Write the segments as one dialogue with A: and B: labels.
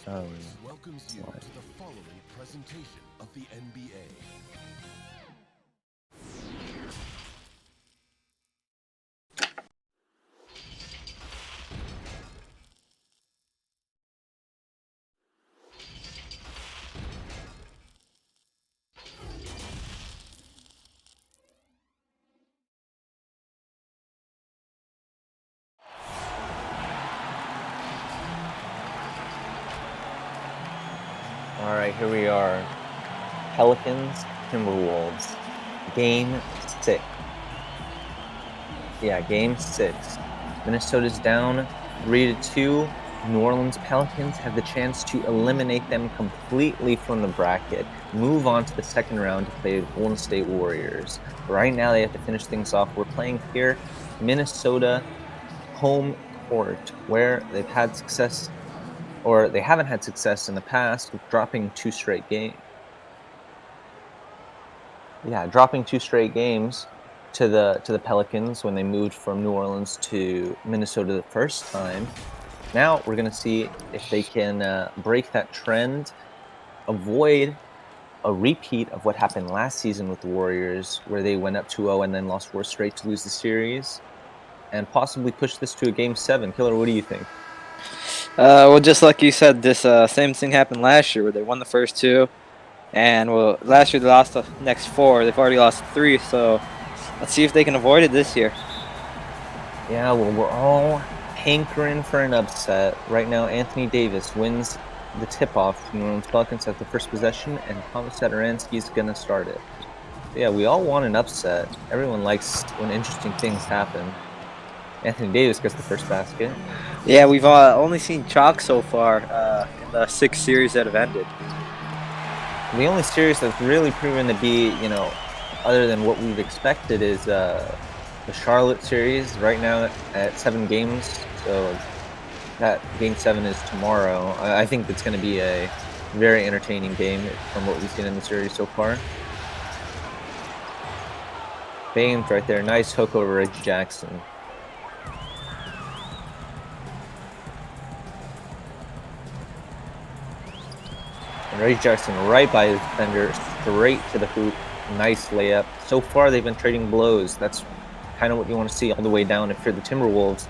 A: welcomes you to the following presentation of the NBA.
B: All right, here we are. Pelicans, Timberwolves, Game 6. Yeah, Game 6. Minnesota's down 3-2. New Orleans Pelicans have the chance to eliminate them completely from the bracket, move on to the second round to play the Golden State Warriors. Right now, they have to finish things off. We're playing here, Minnesota home court, where they've had success, or they haven't had success in the past, with dropping two straight games. Yeah, dropping two straight games to the Pelicans when they moved from New Orleans to Minnesota the first time. Now we're going to see if they can break that trend, avoid a repeat of what happened last season with the Warriors, where they went up 2-0 and then lost 4 straight to lose the series, and possibly push this to a Game 7. Killer, what do you think?
C: Well, just like you said, this same thing happened last year where they won the first 2. And, well, last year they lost the next 4. They've already lost 3, so let's see if they can avoid it this year.
B: Yeah, well, we're all hankering for an upset. Right now, Anthony Davis wins the tip-off to New Orleans Pelicans at the first possession, and Thomas Satoransky is going to start it. So yeah, we all want an upset. Everyone likes when interesting things happen. Anthony Davis gets the first basket.
C: Yeah, we've only seen chalk so far in the 6 series that have ended.
B: The only series that's really proven to be, other than what we've expected is the Charlotte series right now at 7 games. So that Game 7 is tomorrow. I think it's going to be a very entertaining game from what we've seen in the series so far. Baines right there. Nice hook over Reggie Jackson. And Reggie Jackson right by his defender, straight to the hoop. Nice layup. So far, they've been trading blows. That's kind of what you want to see all the way down. If you're the Timberwolves,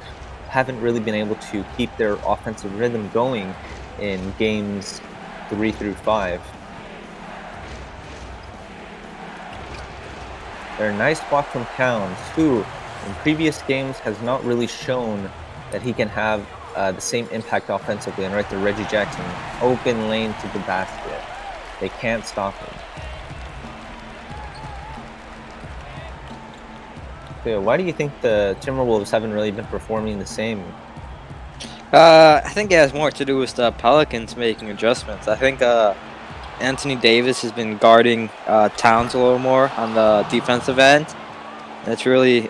B: haven't really been able to keep their offensive rhythm going in games 3 through 5. They're a nice block from Towns, who in previous games has not really shown that he can have the same impact offensively. And right there, Reggie Jackson, open lane to the basket. They can't stop him. So why do you think the Timberwolves haven't really been performing the same?
C: I think it has more to do with the Pelicans making adjustments. I think Anthony Davis has been guarding Towns a little more on the defensive end. That's really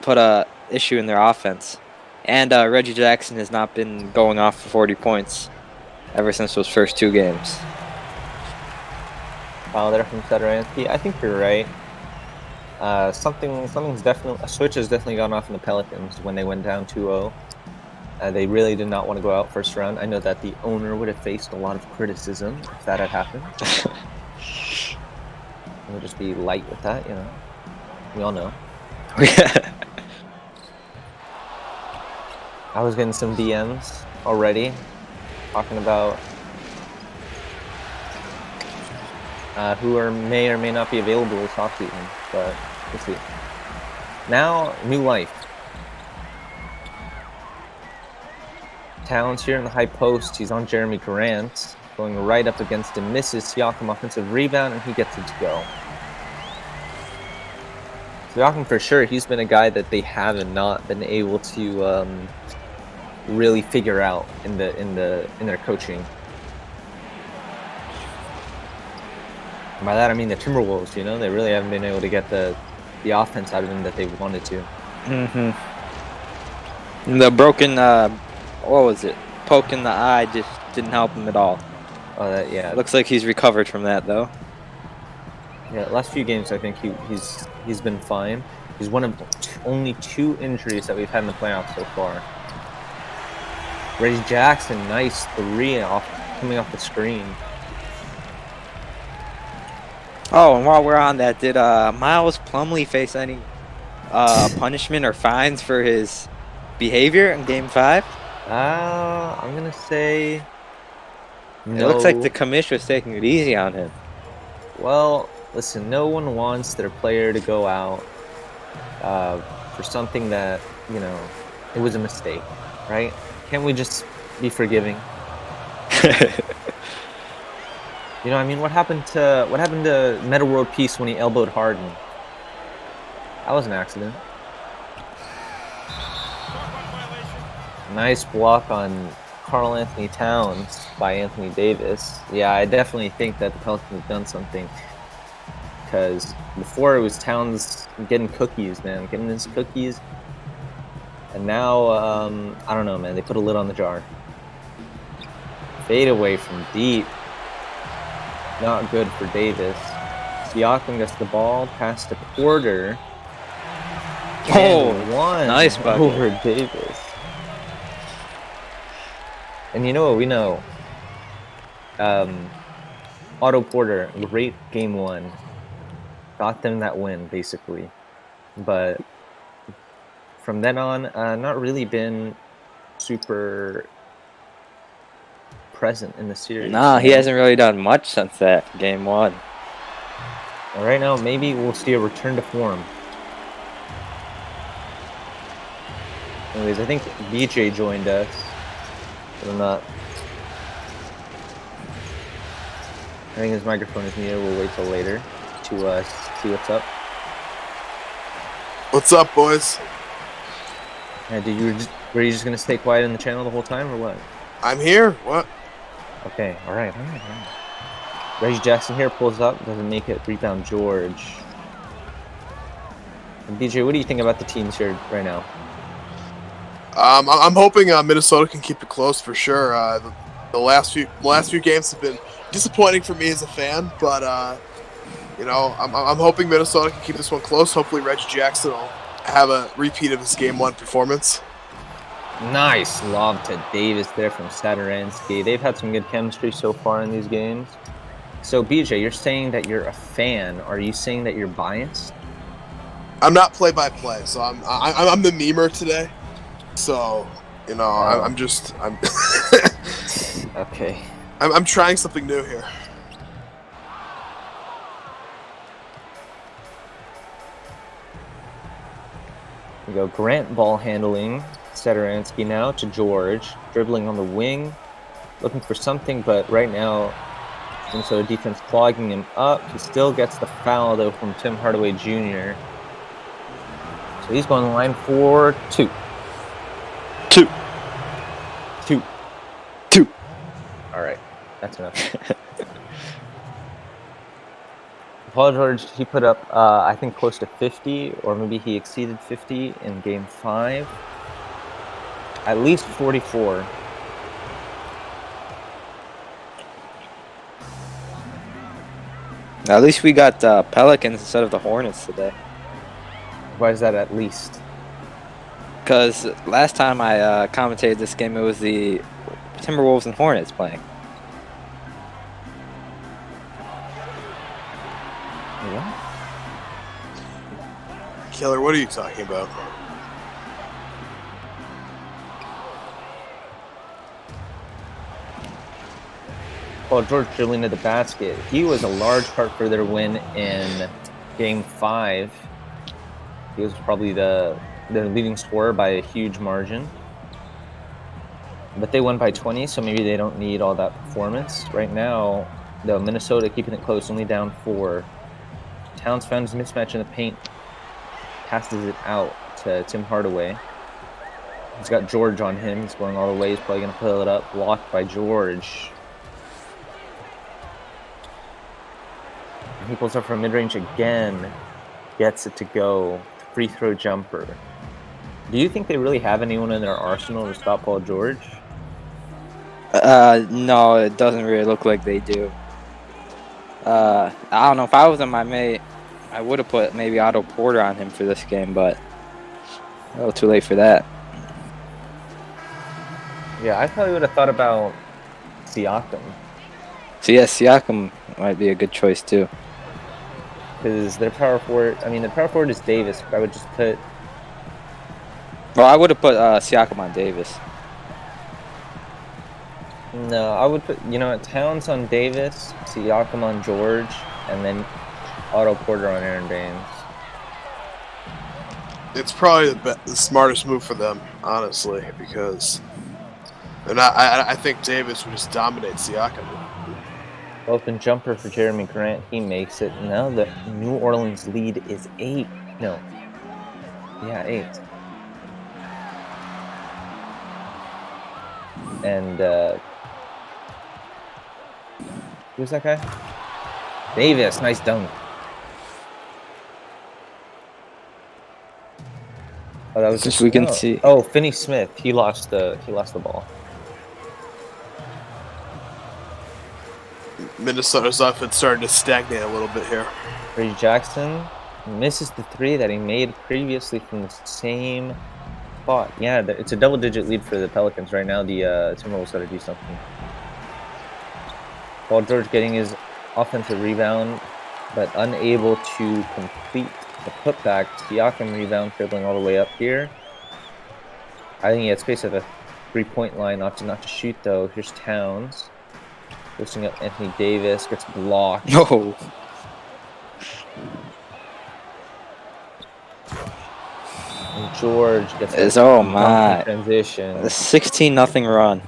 C: put a issue in their offense. And Reggie Jackson has not been going off for 40 points ever since those first 2 games.
B: Foul there from Satoransky. I think you're right. Something's definitely, a switch has definitely gone off in the Pelicans when they went down 2-0. They really did not want to go out first round. I know that the owner would have faced a lot of criticism if that had happened. We'll just be light with that, We all know. I was getting some DMs already talking about who may or may not be available this offseason, but we'll see. Now, new life. Towns here in the high post. He's on Jeremy Grant, going right up against him. Misses Siakam, offensive rebound, and he gets it to go. Siakam, for sure, he's been a guy that they haven't not been able to really figure out in their coaching. And by that I mean the Timberwolves. They really haven't been able to get the offense out of him that they wanted to.
C: The broken, what was it? Poke in the eye just didn't help him at all.
B: Oh, yeah.
C: Looks like he's recovered from that though.
B: Yeah, last few games I think he's been fine. He's one of only 2 injuries that we've had in the playoffs so far. Reggie Jackson, nice three coming off the screen.
C: Oh, and while we're on that, did Miles Plumlee face any punishment or fines for his behavior in Game 5?
B: I'm gonna say no.
C: It looks like the commish was taking it easy on him.
B: Well, listen, no one wants their player to go out for something that, you know, it was a mistake, right? Can't we just be forgiving? You know, I mean, what happened to Meta World Peace when he elbowed Harden? That was an accident. Nice block on Karl Anthony Towns by Anthony Davis. Yeah, I definitely think that the Pelicans have done something. Because before it was Towns getting cookies, man. Getting his cookies. And now, I don't know, man. They put a lid on the jar. Fade away from deep. Not good for Davis. Siakam gets the ball, pass to Porter.
C: Oh,
B: one
C: nice bucket.
B: Over Davis. And you know what we know? Otto Porter, great game one. Got them that win, basically. But from then on, not really been super present in the series.
C: No, he hasn't really done much since that Game 1.
B: And right now, maybe we'll see a return to form. Anyways, I think BJ joined us. But I'm not. I think his microphone is muted. We'll wait till later to see what's up.
D: What's up, boys?
B: Were you just gonna stay quiet in the channel the whole time, or what?
D: I'm here. What?
B: Okay, all right. Reggie Jackson here pulls up, doesn't make it. Rebound George. And BJ, what do you think about the teams here right now?
D: I'm hoping Minnesota can keep it close for sure. The last few games have been disappointing for me as a fan, but you know, I'm hoping Minnesota can keep this one close. Hopefully, Reggie Jackson will have a repeat of his Game 1 performance.
B: Nice lob to Davis there from Saturansky. They've had some good chemistry so far in these games. So, BJ, you're saying that you're a fan. Are you saying that you're biased?
D: I'm not play-by-play, so I'm the memer today. So, you know, I'm
B: okay.
D: I'm trying something new here.
B: We go Grant ball handling. Saturansky now to George, dribbling on the wing, looking for something, but right now, Minnesota defense clogging him up. He still gets the foul, though, from Tim Hardaway Jr. So he's going to the line for two. All right, that's enough. Paul George, he put up, I think, close to 50, or maybe he exceeded 50 in Game 5. At least 44.
C: At least we got Pelicans instead of the Hornets today.
B: Why is that at least?
C: Because last time I commentated this game, it was the Timberwolves and Hornets playing.
B: What?
D: Killer, what are you talking about?
B: Paul George dribbling to the basket. He was a large part for their win in Game 5. He was probably their leading scorer by a huge margin. But they won by 20, so maybe they don't need all that performance. Right now, the Minnesota keeping it close, only down 4. Towns found his mismatch in the paint. Passes it out to Tim Hardaway. He's got George on him. He's going all the way. He's probably going to pull it up. Blocked by George. He pulls up from mid-range again. Gets it to go. Free throw jumper. Do you think they really have anyone in their arsenal to stop Paul George?
C: No, it doesn't really look like they do. I don't know. If I was in my mate, I would have put maybe Otto Porter on him for this game, but a little too late for that.
B: Yeah, I probably would have thought about Siakam
C: So yeah, Siakam might be a good choice too.
B: because their power forward. I mean, their power forward is Davis. But I would just put.
C: Well, I would have put Siakam on Davis.
B: No, I would put. You know what? Towns on Davis, Siakam on George, and then Otto Porter on Aaron Baines.
D: It's probably the smartest move for them, honestly, because I think Davis would just dominate Siakam.
B: Open jumper for Jeremy Grant. He makes it. Now the New Orleans lead is 8. No. Yeah, 8. And who's that guy? Davis. Nice dunk. Oh, that was just
C: We can see.
B: Oh, Finney Smith. He lost the ball.
D: Minnesota's offense starting to stagnate a little bit here.
B: Reggie Jackson misses the 3 that he made previously from the same spot. Yeah, it's a double-digit lead for the Pelicans right now. The Timberwolves got to do something. Paul George getting his offensive rebound, but unable to complete the putback. Siakam rebound, dribbling all the way up here. I think he had space at the 3-point line, not to shoot though. Here's Towns. Posting up Anthony Davis, gets blocked.
C: No.
B: And George gets
C: Oh my
B: transition.
C: A 16-0 run.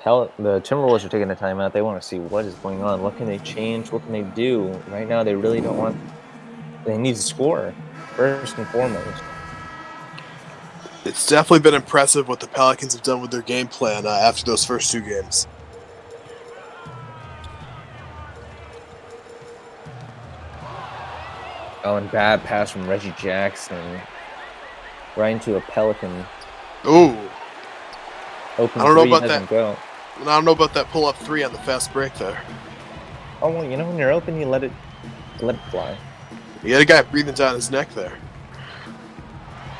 B: The Timberwolves are taking a timeout. They want to see what is going on. What can they change? What can they do? Right now, they really don't want. They need to score first and foremost.
D: It's definitely been impressive what the Pelicans have done with their game plan after those first 2 games.
B: Oh, and bad pass from Reggie Jackson. Right into a Pelican.
D: Ooh.
B: Open
D: I don't know
B: 3
D: about
B: doesn't
D: that.
B: go.
D: I don't know about that pull-up 3 on the fast break there.
B: Oh, well, you know when you're open, you let it fly.
D: You had a guy breathing down his neck there.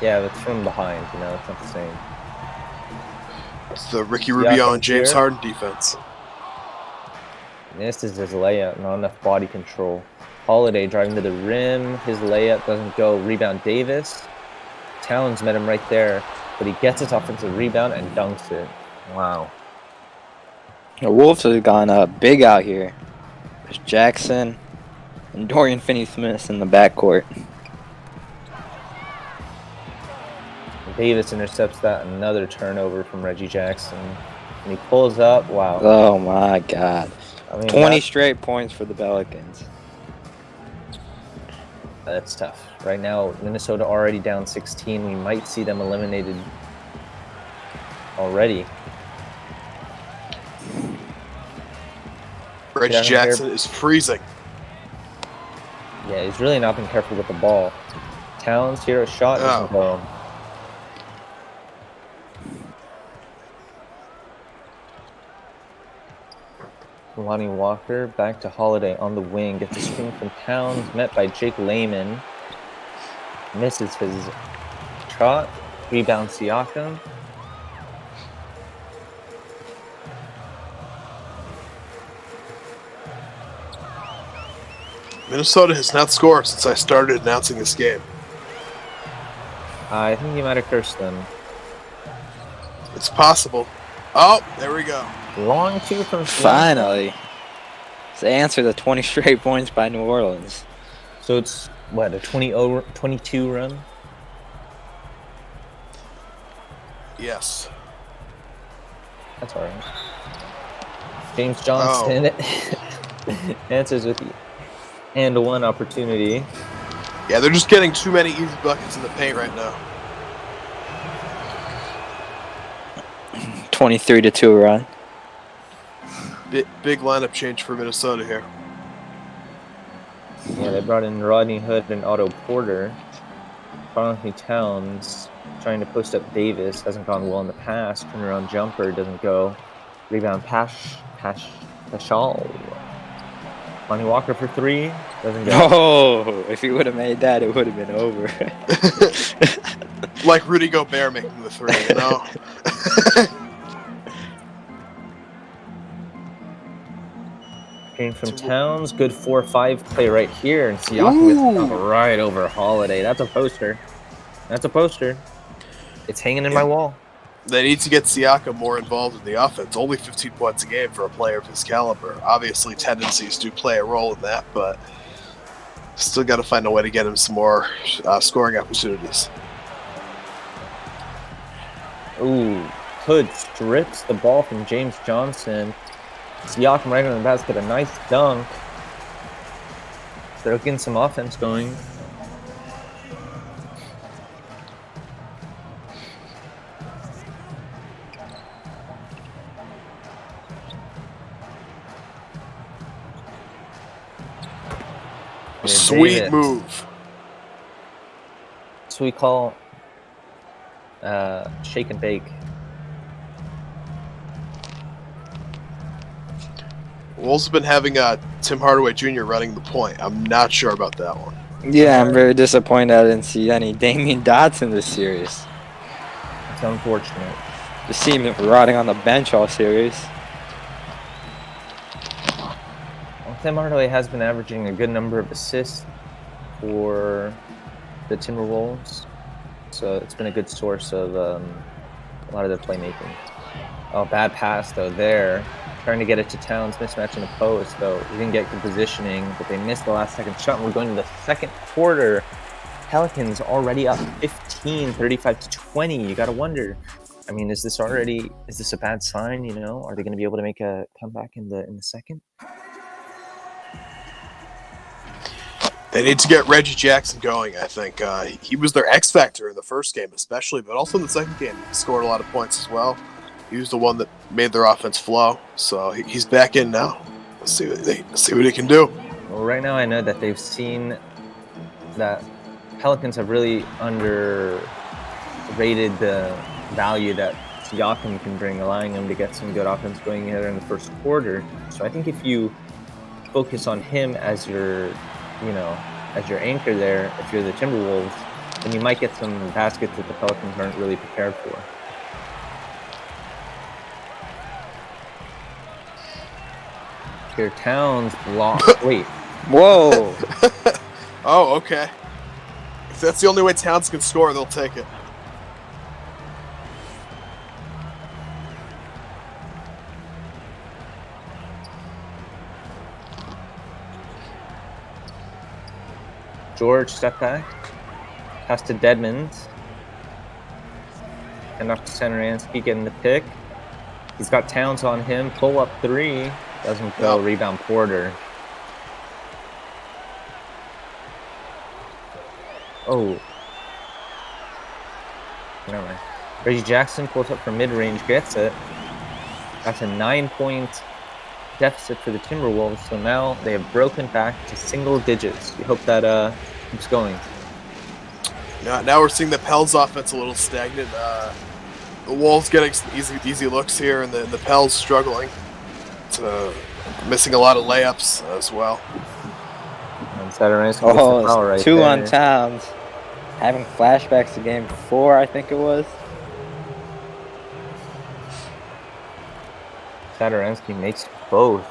B: Yeah, that's from behind. You know, it's not the same.
D: It's the Ricky Rubio and James Harden defense.
B: This is his layup, not enough body control. Holiday driving to the rim. His layup doesn't go. Rebound Davis. Towns met him right there, but he gets his offensive rebound and dunks it. Wow.
C: The Wolves have gone big out here. There's Jackson and Dorian Finney-Smith in the backcourt.
B: Davis intercepts that. Another turnover from Reggie Jackson. And he pulls up. Wow.
C: Oh my God.
B: I mean,
C: 20 straight points for the Pelicans.
B: That's tough. Right now, Minnesota already down 16. We might see them eliminated already.
D: Reggie Jackson is freezing.
B: Yeah, he's really not been careful with the ball. Towns here, a shot doesn't go. Lonnie Walker back to Holiday on the wing. Gets a screen from Towns, met by Jake Layman. Misses his shot. Rebound Siakam.
D: Minnesota has not scored since I started announcing this game.
B: I think he might have cursed them.
D: It's possible. Oh, there we go.
B: Long 2 from
C: Finally. It's the answer to 20 straight points by New Orleans.
B: So it's, what, a 22 run?
D: Yes.
B: That's all right. James Johnson answers with the and 1 opportunity.
D: Yeah, they're just getting too many easy buckets in the paint right now.
C: 23-2 run.
D: Big lineup change for Minnesota here.
B: Yeah, they brought in Rodney Hood and Otto Porter. Carl-Anthony Towns trying to post up Davis. Hasn't gone well in the past. Turnaround jumper doesn't go. Rebound Paschal. Lonnie Walker for 3. Doesn't go.
C: Oh, if he would have made that, it would have been over.
D: Like Rudy Gobert making the 3, you know?
B: Came from Towns. Good 4-5 play right here. And Siakam gets knocked right over Holiday. That's a poster. That's a poster. It's hanging in my wall.
D: They need to get Siakam more involved in the offense. Only 15 points a game for a player of his caliber. Obviously, tendencies do play a role in that, but still got to find a way to get him some more scoring opportunities.
B: Ooh, Hood strips the ball from James Johnson. Siakam right on the basket. A nice dunk. They're getting some offense going.
D: Sweet
B: Davis.
D: move.
B: So we call shake and bake.
D: Wolves have been having Tim Hardaway Jr. running the point. I'm not sure about that one.
C: Yeah, I'm very disappointed I didn't see any Damian Dotson this series.
B: It's unfortunate.
C: Just see him rotting on the bench all series.
B: Well, Tim Hardaway has been averaging a good number of assists for the Timberwolves, so it's been a good source of a lot of their playmaking. Oh, bad pass though there. Trying to get it to Towns, mismatch in the post though. We didn't get good positioning, but they missed the last second shot. We're going to the second quarter. Pelicans already up 15, 35-20. You gotta wonder. I mean, is this a bad sign? You know, are they going to be able to make a comeback in the second?
D: They need to get Reggie Jackson going, I think. He was their X factor in the first game especially, but also in the second game he scored a lot of points as well. He was the one that made their offense flow, so he's back in now. Let's see what he can do.
B: Well, right now I know that they've seen that Pelicans have really underrated the value that Siakam can bring, allowing them to get some good offense going here in the first quarter. So I think if you focus on him as your anchor there, if you're the Timberwolves, then you might get some baskets that the Pelicans aren't really prepared for. Here, Towns block. Wait.
C: Whoa.
D: Oh, okay. If that's the only way Towns can score, they'll take it.
B: George, step back. Pass to Dedmond. And up to Centeransky, getting the pick. He's got Towns on him. Pull up 3. Doesn't go.
D: Yep.
B: Rebound Porter. Oh. Never mind. Reggie Jackson pulls up from mid-range, gets it. That's a 9-point deficit for the Timberwolves. So now they have broken back to single digits. We hope that keeps going.
D: Now we're seeing the Pels offense a little stagnant. The Wolves getting some easy looks here, and the Pels struggling. Missing a lot of layups as well.
B: And Centeransky
C: Oh,
B: gets the foul right
C: 2
B: there.
C: on Towns. Having flashbacks to game 4, I think it was.
B: Centeransky makes both.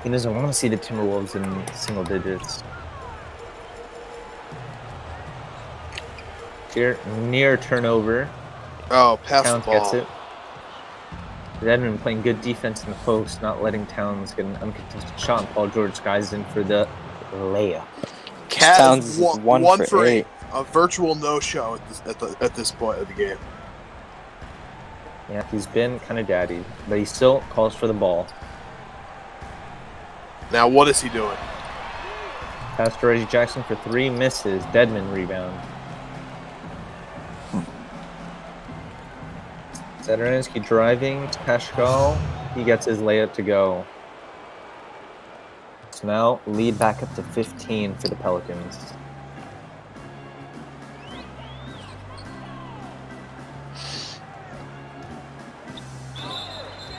B: He doesn't want to see the Timberwolves in single digits. Here, near turnover.
D: Oh, pass
B: Towns
D: the ball.
B: gets it. Edmund playing good defense in the post, not letting Towns get an uncontested shot. And Paul George skies in for the layup.
D: Cat
C: Towns
D: is
C: is
D: 1
C: 1 for
D: for 8.
C: 8.
D: A virtual no-show at this point of the game.
B: Yeah, he's been kind of daddy, but he still calls for the ball.
D: Now, what is he doing?
B: Pass to Reggie Jackson for 3, misses. Dedmon rebound. Centeransky driving to Pascal. He gets his layup to go. So now lead back up to 15 for the Pelicans.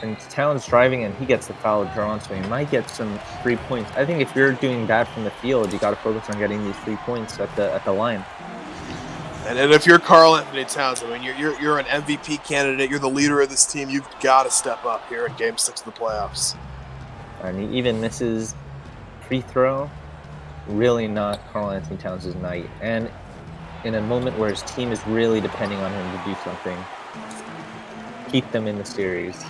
B: and Towns driving, and he gets the foul drawn, so he might get some 3 points. I think if you're doing bad from the field, you got to focus on getting these 3 points at the line.
D: And if you're Karl Anthony Towns, I mean, you're an MVP candidate. You're the leader of this team. You've got to step up here in Game 6 of the playoffs.
B: And he even misses free throw. Really not Karl Anthony Towns' night. And in a moment where his team is really depending on him to do something, keep them in the series.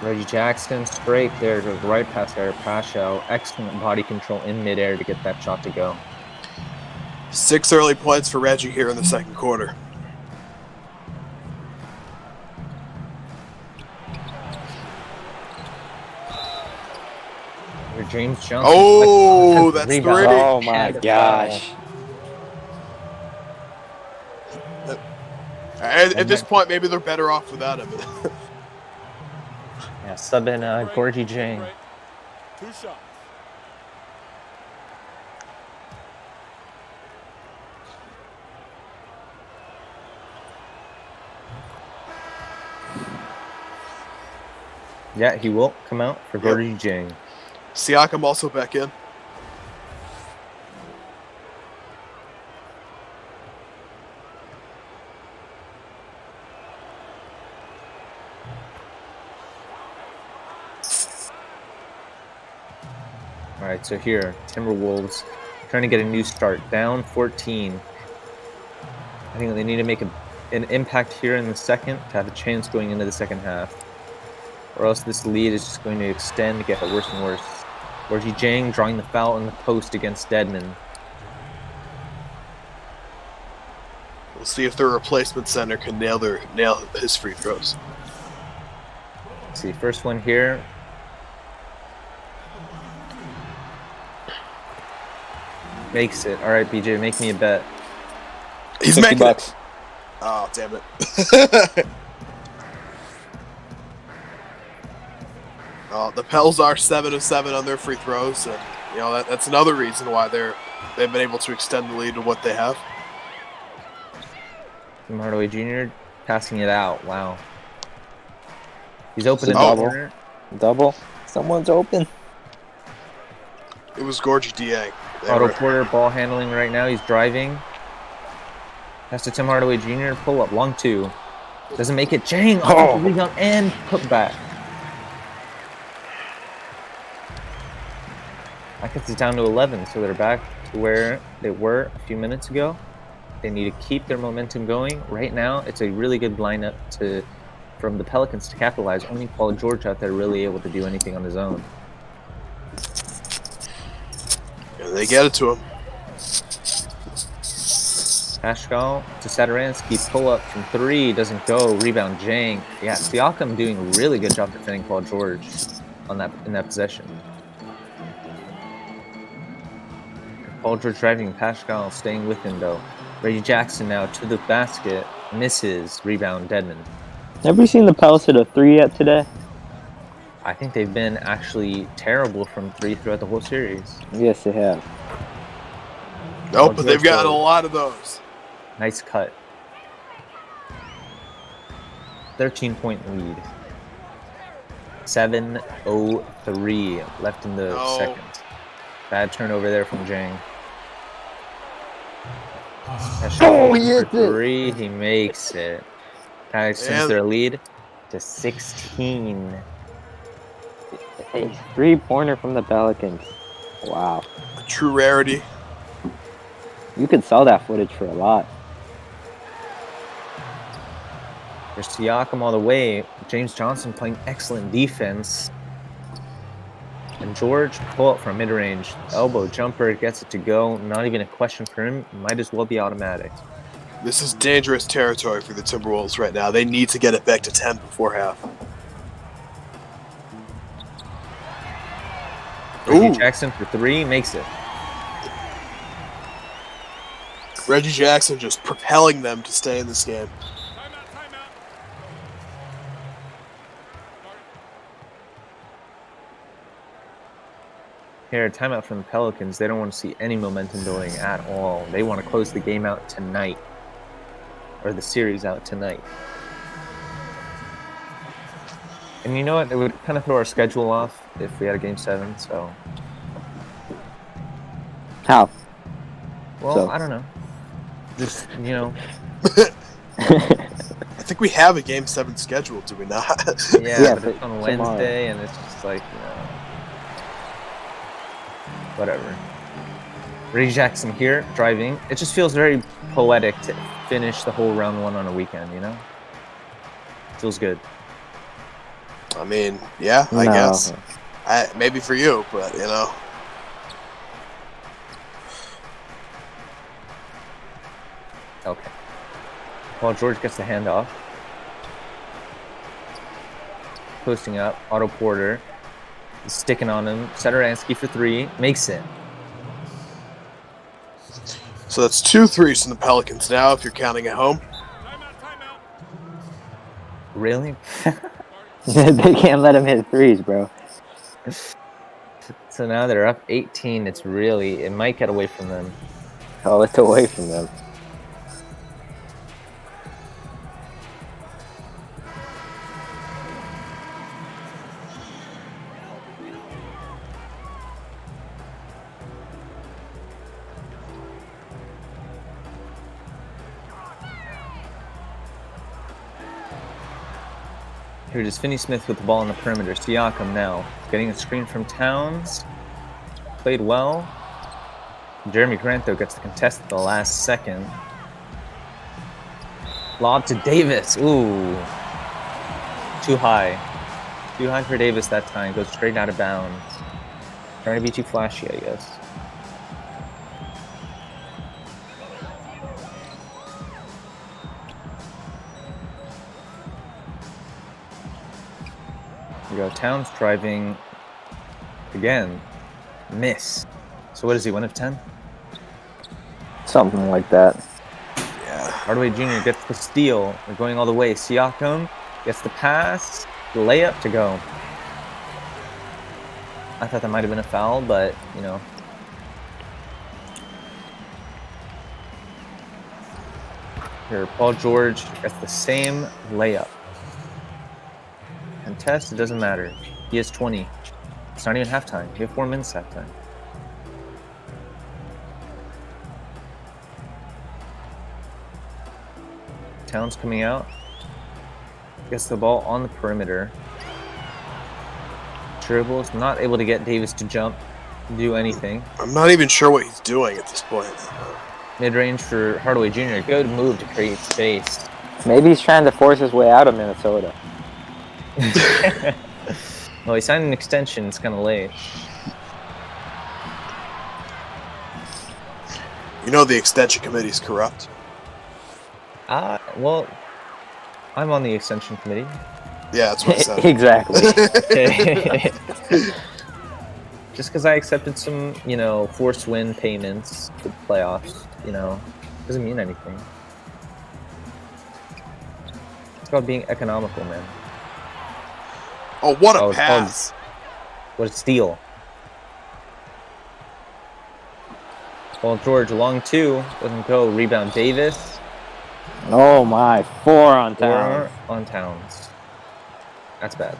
B: Reggie Jackson straight there, goes right past Eric Paschow. Excellent body control in midair to get that shot to go.
D: 6 early points for Reggie here in the second quarter.
B: James Johnson.
D: Oh, that's
B: rebound.
D: 3.
C: Oh my gosh.
D: At this point, maybe they're better off without him.
B: Yeah, sub in Gorgie Jang.
A: 2 shots.
B: Yeah, he will come out for Gorgie Jang.
D: Siakam also back in.
B: All right, so here, Timberwolves trying to get a new start, down 14. I think they need to make an impact here in the second to have a chance going into the second half. Or else this lead is just going to extend, get worse and worse. Gorgie Jang drawing the foul in the post against Dedmon.
D: We'll see if their replacement center can nail his free throws.
B: Let's see, first one here. Makes it. All right, BJ, make me a bet.
D: He's
C: $50.
D: making it. Oh, damn it. The Pels are 7 of 7 on their free throws, and that's another reason why they've been able to extend the lead to what they have.
B: Tim Hardaway Jr. passing it out. Wow. He's open in the
C: double.
B: corner.
C: Double. Someone's open.
D: It was Gorgie Dieng.
B: Otto Porter ball handling right now. He's driving. Pass to Tim Hardaway Jr. Pull up. Long 2. Doesn't make it. Jang. Oh, rebound and put back. That gets it down to 11, so they're back to where they were a few minutes ago. They need to keep their momentum going. Right now, it's a really good lineup from the Pelicans to capitalize. Only Paul George out there really able to do anything on his own.
D: And they get it to him.
B: Pascal to Satoransky, pull up from 3, doesn't go. Rebound Jang. Yeah, Siakam doing a really good job defending Paul George in that possession. Paul George driving, Pascal staying with him though. Reggie Jackson now to the basket, misses. Rebound Dedmon.
C: Have you seen the Pels hit a 3 yet today?
B: I think they've been actually terrible from 3 throughout the whole series.
C: Yes, they have.
D: Nope, but they've got a lot of those.
B: Nice cut. 13-point lead. 7:03 left in the second. Bad turnover there from Jang.
C: Oh, he hit it.
B: 3, he makes it. That extends their lead to 16.
C: A 3-pointer from the Pelicans. Wow.
D: A true rarity.
C: You could sell that footage for a lot.
B: There's Siakam all the way. James Johnson playing excellent defense. And George pull up from mid-range. Elbow jumper gets it to go. Not even a question for him. Might as well be automatic.
D: This is dangerous territory for the Timberwolves right now. They need to get it back to 10 before half.
B: Reggie Jackson for 3 makes it.
D: Reggie Jackson just propelling them to stay in this game.
B: Here, timeout from the Pelicans. They don't want to see any momentum building at all. They want to close the game out tonight. Or the series out tonight. And you know what? It would kind of throw our schedule off if we had a game 7. So,
C: How?
B: well,
C: So.
B: I don't know. Just you know,
D: I think we have a game 7 scheduled, do we not?
B: yeah,
C: Yeah,
B: but
C: for
B: it's on
C: tomorrow.
B: Wednesday, and it's just like whatever. Reggie Jackson here driving. It just feels very poetic to finish the whole round 1 on a weekend. Feels good.
D: I mean, yeah, I
C: No.
D: guess. Maybe for you, but
B: Okay. Well, George gets the handoff. Posting up. Otto Porter. He's sticking on him. Satoransky for 3. Makes it.
D: So that's 2 threes from the Pelicans now, if you're counting at home.
B: Really?
C: They can't let him hit threes, bro.
B: So now they're up 18. It might get away from them.
C: Oh, it's away from them.
B: Here it is Finney Smith with the ball on the perimeter. Siakam now getting a screen from Towns. Played well. Jeremy Grant, though, gets the contest at the last second. Lob to Davis. Ooh. Too high. Too high for Davis that time. Goes straight out of bounds. Trying to be too flashy, I guess. Here we go. Towns driving again. Miss. So what is he, 1 of 10?
C: Something like that.
D: Yeah.
B: Hardaway Jr. gets the steal. They're going all the way. Siakam gets the pass. The layup to go. I thought that might have been a foul, but, Here, Paul George gets the same layup. Contest, it doesn't matter. He has 20. It's not even halftime. You have 4 minutes halftime. Towns coming out. Gets the ball on the perimeter. Dribbles, not able to get Davis to jump, do anything.
D: I'm not even sure what he's doing at this point.
B: Mid-range for Hardaway Jr. Good move to create space.
C: Maybe he's trying to force his way out of Minnesota.
B: Well, he signed an extension. It's kind of late.
D: The extension committee's corrupt.
B: Well, I'm on the extension committee.
D: Yeah, that's what I said.
C: Exactly.
B: Just because I accepted some, forced win payments for the playoffs, doesn't mean anything. It's about being economical, man.
D: Oh, what a
B: it's
D: pass!
B: What a steal. Paul George, long 2, doesn't go. Rebound Davis.
C: Oh my, 4 on Towns.
B: 4 on Towns. That's bad.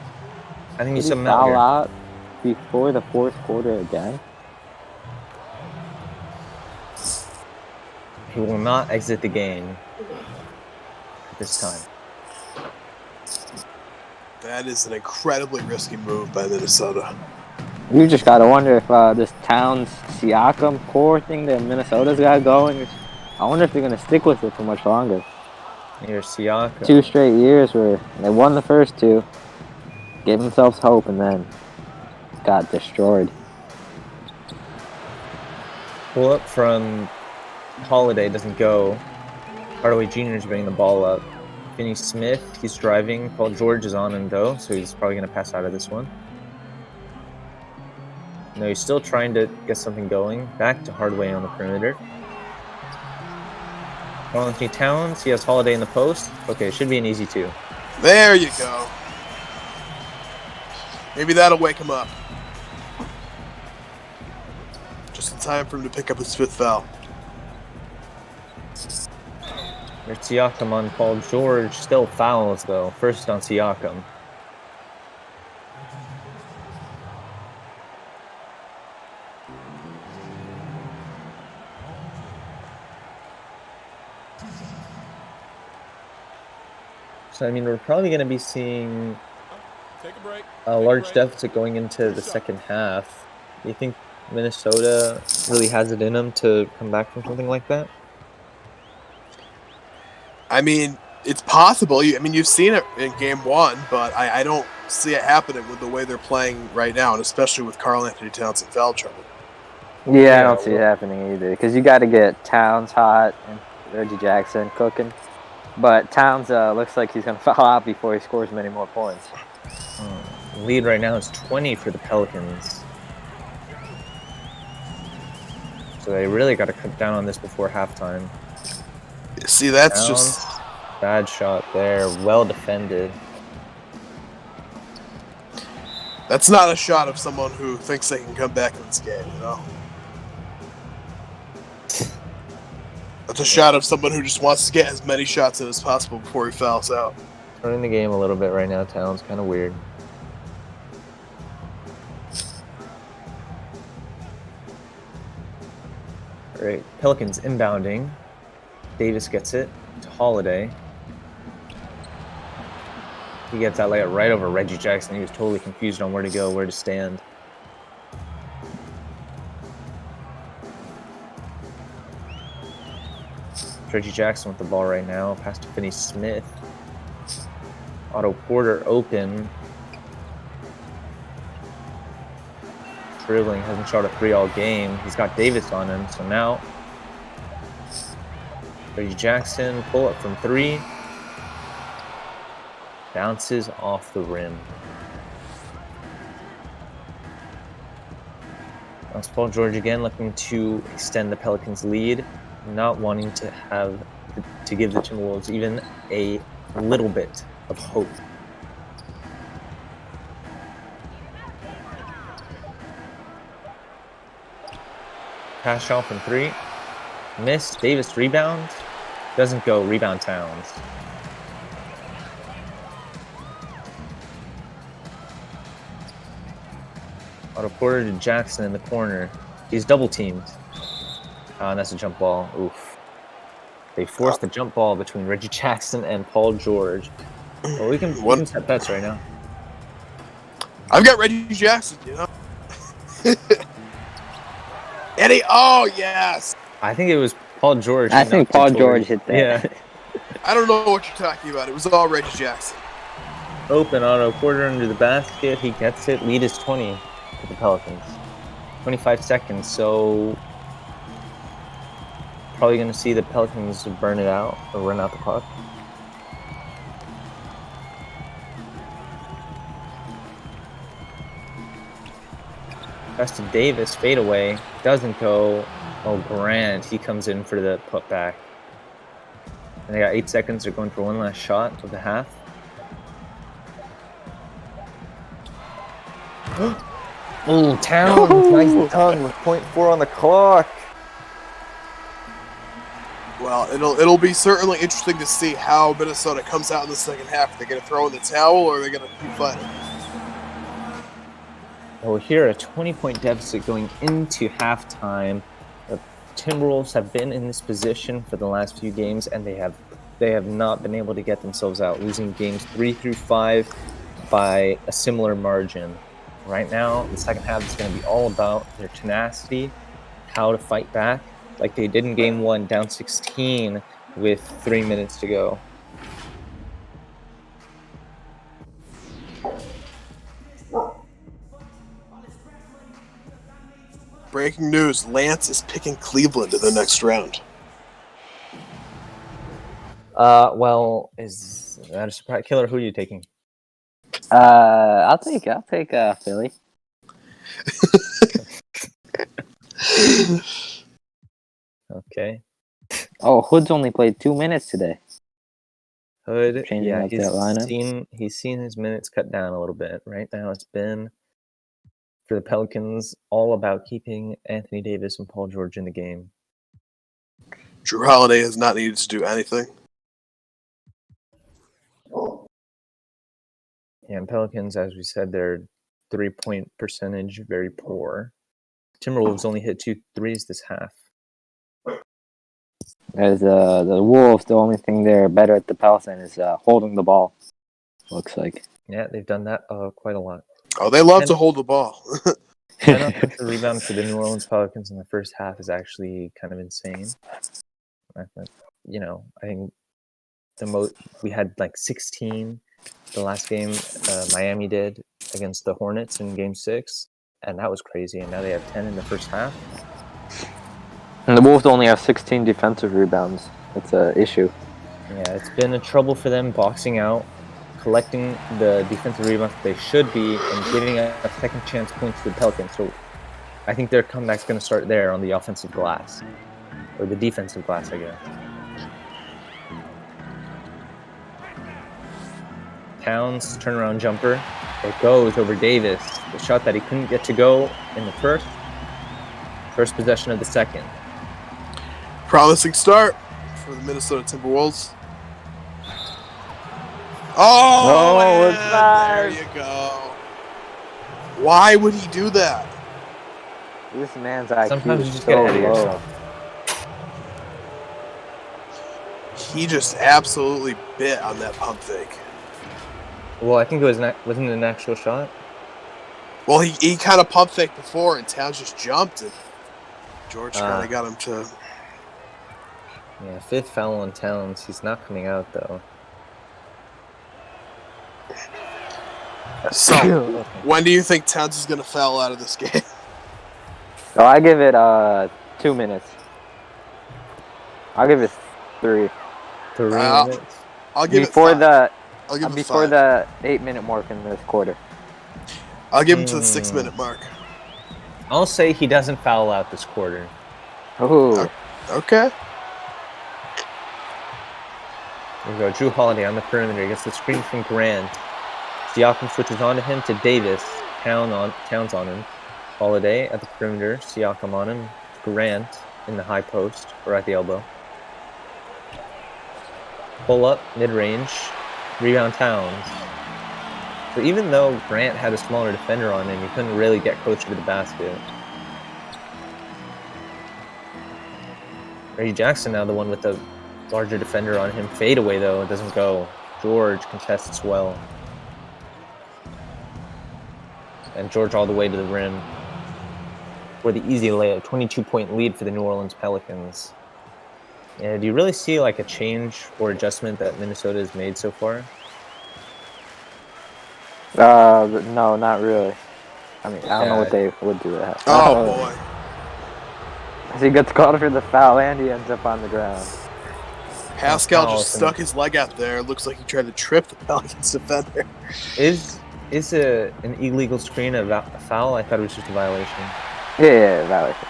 B: I think
C: Did
B: he's
C: he
B: something
C: foul
B: out
C: out before the 4th quarter again?
B: He will not exit the game at this time.
D: That is an incredibly risky move by Minnesota.
C: You just gotta wonder if this Towns Siakam core thing that Minnesota's got going, I wonder if they're gonna stick with it for much longer.
B: Here's Siakam.
C: 2 straight years where they won the first 2, gave themselves hope, and then got destroyed.
B: Pull up from Holiday doesn't go. Hardaway Jr. is bringing the ball up. Finney Smith, he's driving. Paul George is on him though, so he's probably going to pass out of this one. No, he's still trying to get something going. Back to Hardaway on the perimeter. Anthony Towns, he has Holiday in the post. Okay, should be an easy 2.
D: There you go. Maybe that'll wake him up. Just in time for him to pick up his 5th foul.
B: There's Siakam on Paul George. Still fouls, though. First on Siakam. So, I mean, we're probably going to be seeing
A: Take a break.
B: a large deficit going into the second half. Do you think Minnesota really has it in them to come back from something like that?
D: I mean, it's possible. I mean, you've seen it in game one, but I don't see it happening with the way they're playing right now, and especially with Karl Anthony Towns in foul trouble.
C: Yeah, I don't see it happening either. Because you got to get Towns hot and Reggie Jackson cooking. But Towns looks like he's going to foul out before he scores many more points.
B: Lead right now is 20 for the Pelicans. So they really got to cut down on this before halftime.
D: See, that's
B: Towns,
D: just
B: bad shot there. Well defended.
D: that's not a shot of someone who thinks they can come back in this game, you know? That's a shot of someone who just wants to get as many shots in as possible before he fouls out.
B: Turning the game a little bit right now. Towns kind of weird. All right, Pelicans inbounding. Davis gets it to Holiday. He gets that layup right over Reggie Jackson. He was totally confused on where to go, where to stand. Reggie Jackson with the ball right now. Pass to Finney Smith. Otto Porter open. Dribbling, hasn't shot a three all game. He's got Davis on him, so now Reggie Jackson, pull up from three. Bounces off the rim. That's Paul George again, looking to extend the Pelicans' lead, not wanting to give the Timberwolves even a little bit of hope. Pass shot from three. Missed. Davis rebounds. Doesn't go. Rebound Towns. Otto Porter to Jackson in the corner. He's double teamed. And that's a jump ball. Oof. They forced the jump ball between Reggie Jackson and Paul George. Well, we can set bets right now.
D: I've got Reggie Jackson, you know? Eddie, oh, yes!
B: I think it was Paul George.
C: I think Paul George hit that.
B: Yeah.
D: I don't know what you're talking about. It was all Reggie Jackson.
B: Open Otto Porter under the basket. He gets it. Lead is 20 for the Pelicans. 25 seconds, so probably going to see the Pelicans burn it out or run out the clock. Pass to Davis, fadeaway. Doesn't go. Oh, Grant. He comes in for the putback. And they got 8 seconds. They're going for one last shot of the half. Oh, Towns. Nice tongue with 0.4 on the clock.
D: Well, it'll be certainly interesting to see how Minnesota comes out in the second half. Are they going to throw in the towel or are they going to keep fighting?
B: Well, here a 20-point deficit going into halftime. The Timberwolves have been in this position for the last few games, and they have not been able to get themselves out, losing games 3 through 5 by a similar margin. Right now, the second half is going to be all about their tenacity, how to fight back, like they did in Game 1, down 16 with 3 minutes to go.
D: Breaking news, Lance is picking Cleveland in the next round.
B: Well, is that a surprise? Killer, who are you taking?
C: I'll take Philly.
B: Okay.
C: Oh, Hood's only played 2 minutes today.
B: Hood,
C: Changing
B: yeah,
C: up that lineup.
B: he's seen his minutes cut down a little bit. Right now, it's been for the Pelicans all about keeping Anthony Davis and Paul George in the game.
D: Drew Holiday has not needed to do anything.
B: Yeah, and Pelicans, as we said, their 3-point percentage very poor. Timberwolves only hit 2 threes this half.
C: As the Wolves, the only thing they're better at the Pelicans is holding the ball. Looks like.
B: Yeah, they've done that quite a lot.
D: Oh, they love
B: 10,
D: to hold the ball.
B: 10 offensive rebounds for the New Orleans Pelicans in the first half is actually kind of insane. I think, I think we had like 16 the last game Miami did against the Hornets in Game 6, and that was crazy. And now they have 10 in the first half.
C: And the Wolves only have 16 defensive rebounds. That's an issue.
B: Yeah, it's been a trouble for them boxing out, collecting the defensive rebounds that they should be, and giving a second chance points to the Pelicans. So I think their comeback's going to start there on the offensive glass, or the defensive glass, I guess. Towns turnaround jumper. It goes over Davis. The shot that he couldn't get to go in the first possession of the second.
D: Promising start for the Minnesota Timberwolves. Oh,
C: it's
D: man,
C: nice.
D: there you go. Why would he do that?
C: This man's IQ
B: Sometimes you
C: is
B: just
C: so
B: get ahead of
C: low.
B: yourself.
D: He just absolutely bit on that pump fake.
B: Well, I think it wasn't an actual shot.
D: Well, he kind of pump faked before, and Towns just jumped, and George kind of got him to.
B: Yeah, 5th foul on Towns. He's not coming out though.
D: So, when do you think Towns is going to foul out of this game?
C: So I give it 2 minutes. I'll give it 3.
B: 3 minutes.
D: I'll give
C: Before
D: it 5.
C: before the 8-minute mark in this quarter.
D: I'll give him to the 6-minute mark.
B: I'll say he doesn't foul out this quarter.
C: Ooh.
D: Okay.
B: There we go. Drew Holiday on the perimeter. He gets the screen from Grant. Siakam switches on to him to Davis. Towns on him. Holiday at the perimeter. Siakam on him. Grant in the high post or at the elbow. Pull up, mid-range. Rebound Towns. So even though Grant had a smaller defender on him, he couldn't really get closer to the basket. Reggie Jackson now the one with the larger defender on him. Fade away though, it doesn't go. George contests well. And George all the way to the rim for the easy layup. 22-point lead for the New Orleans Pelicans. Yeah, do you really see like a change or adjustment that Minnesota has made so far?
C: No, not really. I mean, I don't know what they would do that.
D: Oh, boy.
C: So he gets called for the foul and he ends up on the ground.
D: Pascal just stuck his leg out there. It looks like he tried to trip the Pelicans defender.
B: Is an illegal screen a foul? I thought it was just a violation.
C: Yeah, violation.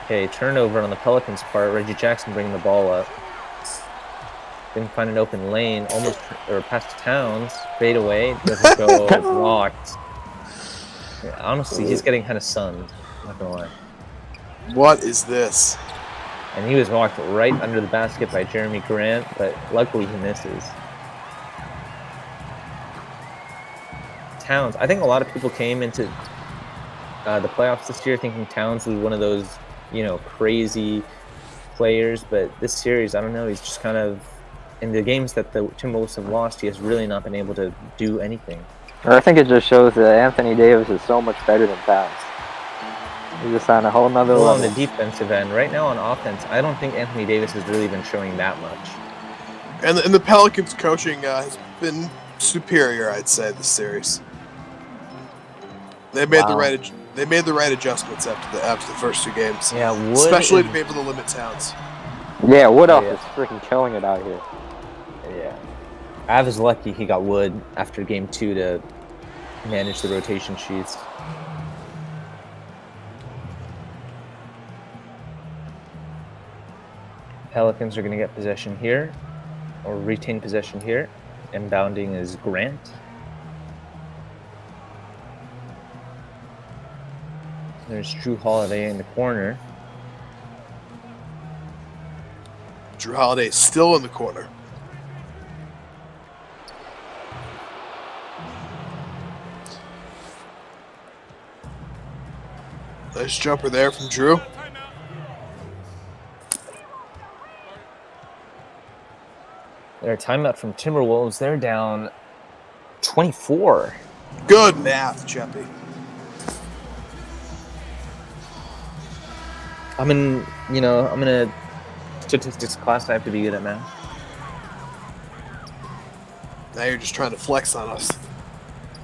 B: Okay, turnover on the Pelicans' part. Reggie Jackson bringing the ball up. Didn't find an open lane. Almost, or past Towns. Fade away. Doesn't go. Blocked. Yeah, honestly, he's getting kind of sunned. Not gonna lie.
D: What is this?
B: And he was walked right under the basket by Jeremy Grant, but luckily he misses. Towns. I think a lot of people came into the playoffs this year thinking Towns was one of those, crazy players, but this series, I don't know, he's just kind of, in the games that the Timberwolves have lost, he has really not been able to do anything.
C: I think it just shows that Anthony Davis is so much better than Towns. He's just on a whole nother level.
B: On the defensive end, right now on offense, I don't think Anthony Davis has really been showing that much.
D: And the Pelicans coaching has been superior, I'd say, this series. They made the right adjustments after the first 2 games.
B: Yeah,
D: especially to be able to limit Towns.
C: Yeah, Woodhouse is freaking killing it out here.
B: Yeah. Av is lucky he got Wood after game 2 to manage the rotation sheets. Pelicans are going to get possession here, or retain possession here. Inbounding is Grant. There's Drew Holiday in the corner.
D: Drew Holiday is still in the corner. Nice jumper there from Drew.
B: Their timeout from Timberwolves. They're down 24.
D: Good math, Cheppy.
B: I'm in a statistics class. I have to be good at math.
D: Now you're just trying to flex on us.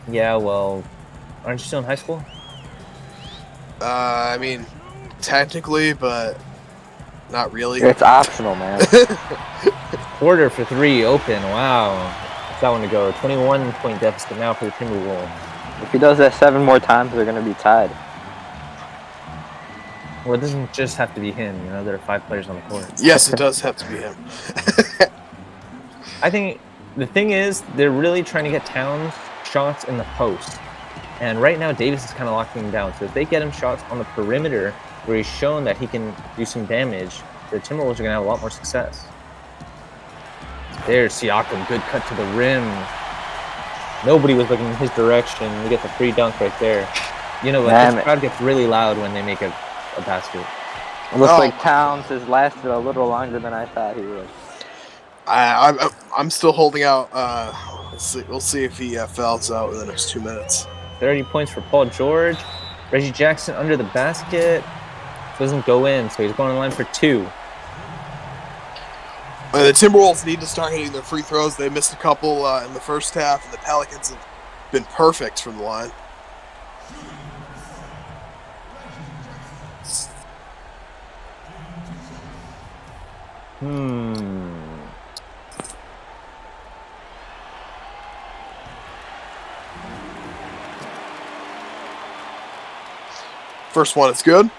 B: Yeah, well, aren't you still in high school?
D: I mean, technically, but not really.
C: It's optional, man.
B: Porter for 3, open. Wow. That's that one to go. 21-point deficit now for the Timberwolves.
C: If he does that 7 more times, they're going to be tied.
B: Well, it doesn't just have to be him. You know, there are 5 players on the court.
D: Yes, it does have to be him.
B: I think the thing is, they're really trying to get Towns shots in the post. And right now, Davis is kind of locking him down. So if they get him shots on the perimeter, where he's shown that he can do some damage, the Timberwolves are going to have a lot more success. There's Siakam, good cut to the rim. Nobody was looking in his direction. We get the free dunk right there. You know what? This crowd gets really loud when they make a basket.
C: It looks like Towns has lasted a little longer than I thought he would.
D: I'm still holding out. We'll see if he fouls out in the next 2 minutes.
B: 30 points for Paul George. Reggie Jackson under the basket. Doesn't go in, so he's going on the line for 2.
D: The Timberwolves need to start hitting their free throws. They missed a couple in the first half, and the Pelicans have been perfect from the line. First one, it's good.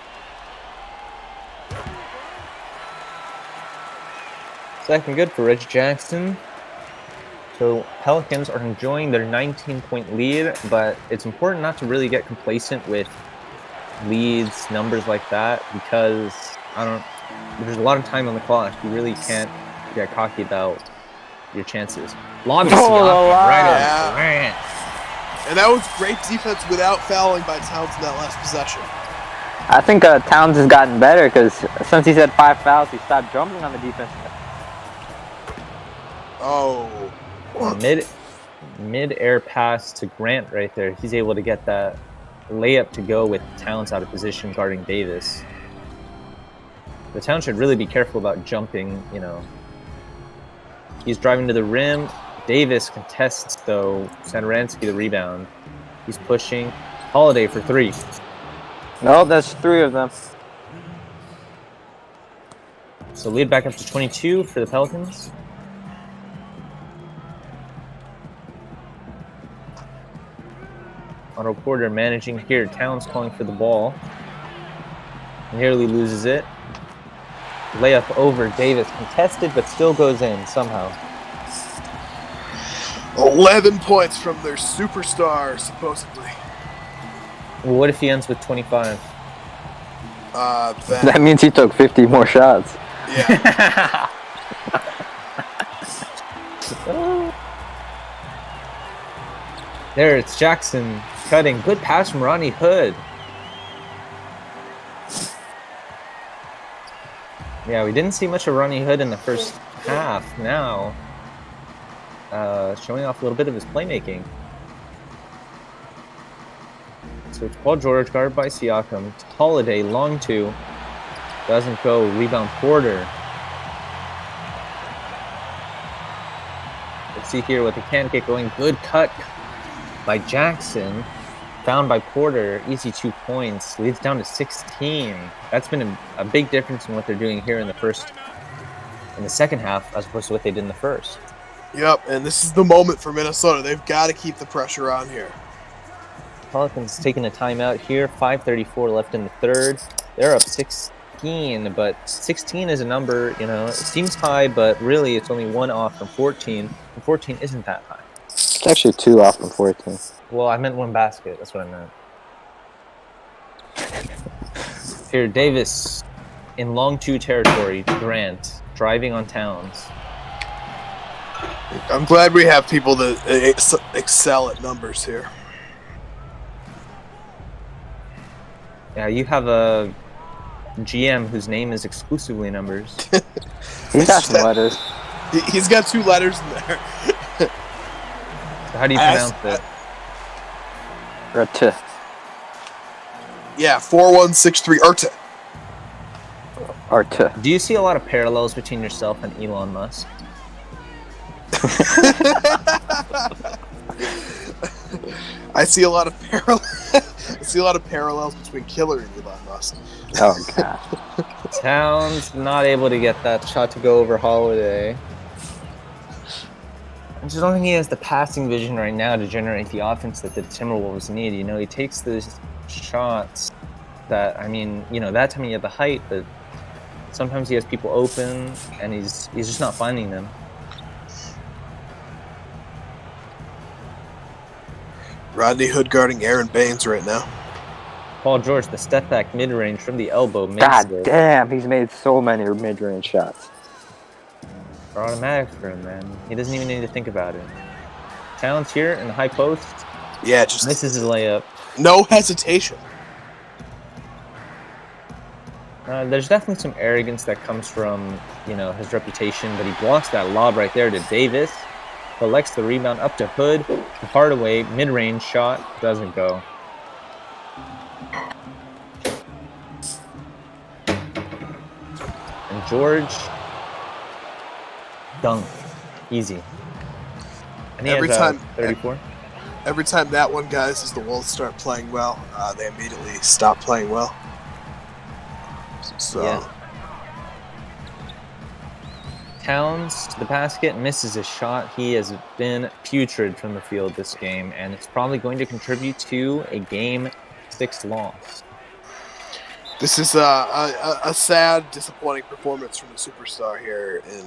B: Second good for Reggie Jackson. So Pelicans are enjoying their 19-point lead, but it's important not to really get complacent with leads, numbers like that, because there's a lot of time on the clock. You really can't get cocky about your chances. Lob to Siakam, right on Durant.
D: And that was great defense without fouling by Towns in that last possession.
C: I think Towns has gotten better because since he's had 5 fouls, he stopped jumping on the defense.
D: Oh.
B: Mid-air pass to Grant right there. He's able to get that layup to go with Towns out of position guarding Davis. The Towns should really be careful about jumping, you know. He's driving to the rim. Davis contests, though. Satoransky the rebound. He's pushing. Holiday for 3.
C: No, that's 3 of them.
B: So lead back up to 22 for the Pelicans. Otto Porter managing here. Towns calling for the ball. Nearly loses it. Layup over Davis. Contested, but still goes in somehow.
D: 11 points from their superstar, supposedly.
B: Well, what if he ends with 25?
C: That means he took 50 more shots.
D: Yeah.
B: There, it's Jackson cutting. Good pass from Ronnie Hood. Yeah, we didn't see much of Ronnie Hood in the first half. Now, showing off a little bit of his playmaking. So it's Paul George, guarded by Siakam. It's Holiday, long 2. Doesn't go. Rebound Porter. Let's see here what they can get going. Good cut by Jackson. Found by Porter. Easy 2 points. Leads down to 16. That's been a big difference in what they're doing here in the second half, as opposed to what they did in the first.
D: Yep, and this is the moment for Minnesota. They've got to keep the pressure on here.
B: Pelicans taking a timeout here. 5:34 left in the third. They're up 16, but 16 is a number, you know, it seems high, but really it's only 1 off from 14, and 14 isn't that high.
C: It's actually 2 off from 14.
B: Well, I meant 1 basket. That's what I meant. Here, Davis in long 2 territory. Grant driving on Towns.
D: I'm glad we have people that excel at numbers here.
B: Yeah, you have a GM whose name is exclusively numbers.
C: He's got some letters.
D: He's got 2 letters in there.
B: So how do you pronounce it?
C: Rete.
D: Yeah, 4163 Urte.
C: Arte.
B: Do you see a lot of parallels between yourself and Elon Musk?
D: I see a lot of parallels between Killer and Elon Musk.
C: Oh god.
B: Towns not able to get that shot to go over Holiday. I just don't think he has the passing vision right now to generate the offense that the Timberwolves need. You know, he takes those shots that, I mean, you know, that time he had the height, but sometimes he has people open and he's just not finding them.
D: Rodney Hood guarding Aaron Baines right now.
B: Paul George, the step back mid range from the elbow, makes
C: God
B: it.
C: damn, he's made so many mid-range shots.
B: They're automatic for him, man. He doesn't even need to think about it. Towns here in the high post.
D: Yeah, just
B: Misses his layup.
D: no hesitation.
B: There's definitely some arrogance that comes from, you know, his reputation, but he blocks that lob right there to Davis. Collects the rebound up to Hood. Hardaway, mid-range shot, doesn't go. And George, dunk, easy. And he
D: Every
B: has,
D: time-
B: 34.
D: Every time that one, guys, as the Wolves start playing well, they immediately stop playing well. So,
B: Yeah. Towns to the basket, misses his shot. He has been putrid from the field this game, and it's probably going to contribute to a Game 6 loss.
D: this is a sad, disappointing performance from the superstar here in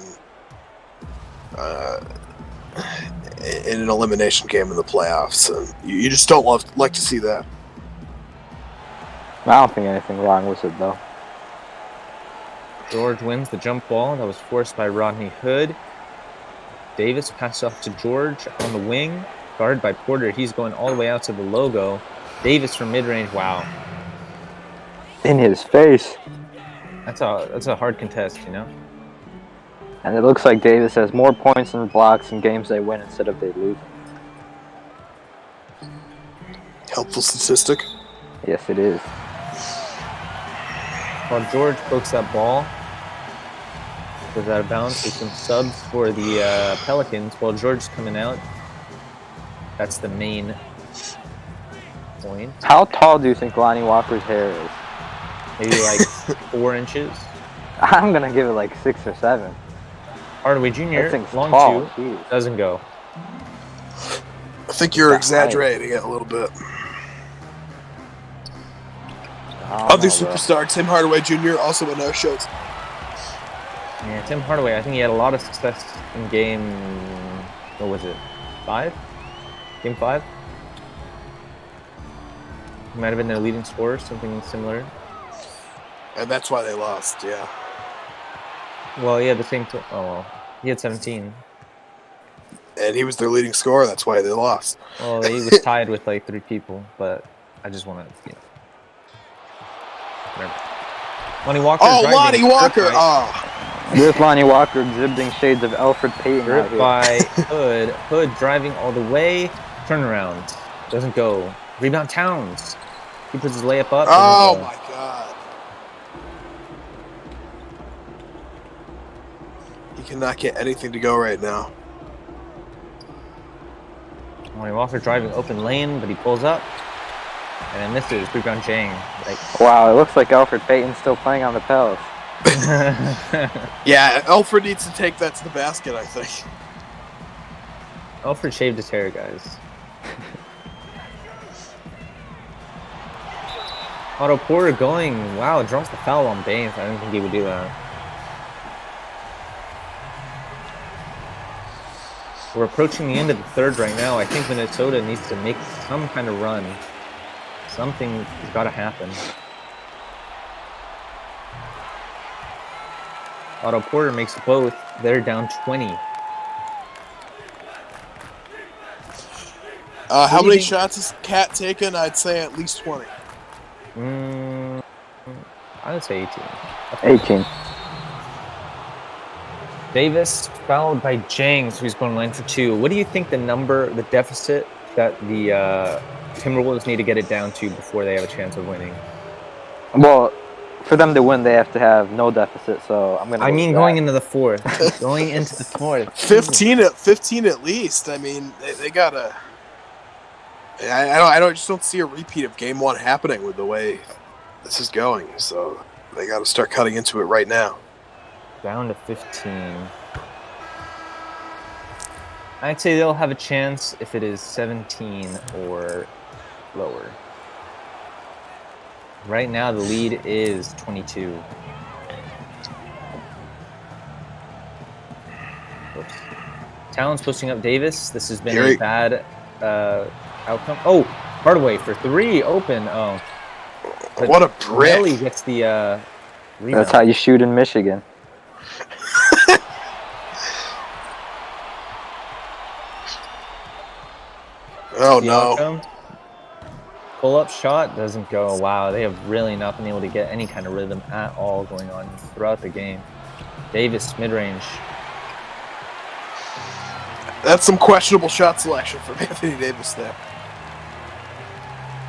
D: an elimination game in the playoffs. And you just don't like to see that.
C: I don't think anything wrong with it though.
B: George wins the jump ball that was forced by Rodney Hood. Davis passes off to George on the wing, guarded by Porter. He's going all the way out to the logo. Davis from mid-range, wow.
C: In his face.
B: That's a hard contest, you know?
C: And it looks like Davis has more points and blocks in games they win instead of they lose.
D: Helpful statistic.
C: Yes, it is.
B: While George pokes that ball, goes out of bounds. There's some subs for the Pelicans while George's coming out. That's the main point.
C: How tall do you think Lonnie Walker's hair is?
B: Maybe like 4 inches.
C: I'm gonna give it like 6 or 7.
B: Hardaway
C: That
B: Jr.,
C: thing's
B: long
C: tall.
B: 2,
C: Jeez.
B: doesn't go.
D: I think you're exaggerating it a little bit. Other superstar, Tim Hardaway Jr., also in our shows.
B: Yeah, Tim Hardaway, I think he had a lot of success in game, what was it, 5? Game 5? He might have been their leading scorer, something similar.
D: And that's why they lost, yeah.
B: Well, yeah, the same, oh well, he had 17.
D: And he was their leading scorer, that's why they lost.
B: Well, he was tied with like 3 people, but I just want to, you know. Whatever. Lonnie Walker.
D: Oh, Lonnie Walker!
B: By,
D: oh.
C: There's Lonnie Walker exhibiting shades of Alfred Payton out
B: Gripped
C: here.
B: by Hood. Hood driving all the way. Turnaround. Doesn't go. Rebound Towns. He puts his layup up.
D: Oh my god. He cannot get anything to go right now.
B: Lonnie Walker driving open lane, but he pulls up. And then misses. Rebound Jang. Like,
C: Wow, it looks like Alfred Payton's still playing on the Pels.
D: Yeah, Alfred needs to take that to the basket, I think.
B: Alfred shaved his hair, guys. Otto Porter going. Wow, draws the foul on Baines. I didn't think he would do that. We're approaching the end of the third right now. I think Minnesota needs to make some kind of run. Something's got to happen. Otto Porter makes both. They're down 20.
D: How many shots has Cat taken? I'd say at least 20.
B: I would say 18.
C: 18.
B: Davis followed by Jangs, who's going line for 2. What do you think the deficit that the Timberwolves need to get it down to before they have a chance of winning?
C: Well, for them to win, they have to have no deficit. So I'm gonna.
B: I mean, going into the fourth. Going into the fourth.
D: 15 at least. I mean, they gotta. I just don't see a repeat of Game 1 happening with the way this is going. So they got to start cutting into it right now.
B: Down to 15. I'd say they'll have a chance if it is 17 or lower. Right now, the lead is 22. Oops. Talon's pushing up Davis. This has been a bad outcome. Oh, Hardaway for 3, open. Oh. But
D: what a brick.
B: Melly gets the rebound.
C: That's how you shoot in Michigan.
D: Oh, no.
B: Pull-up shot doesn't go. Wow, they have really not been able to get any kind of rhythm at all going on throughout the game. Davis, mid-range.
D: That's some questionable shot selection from Anthony Davis there.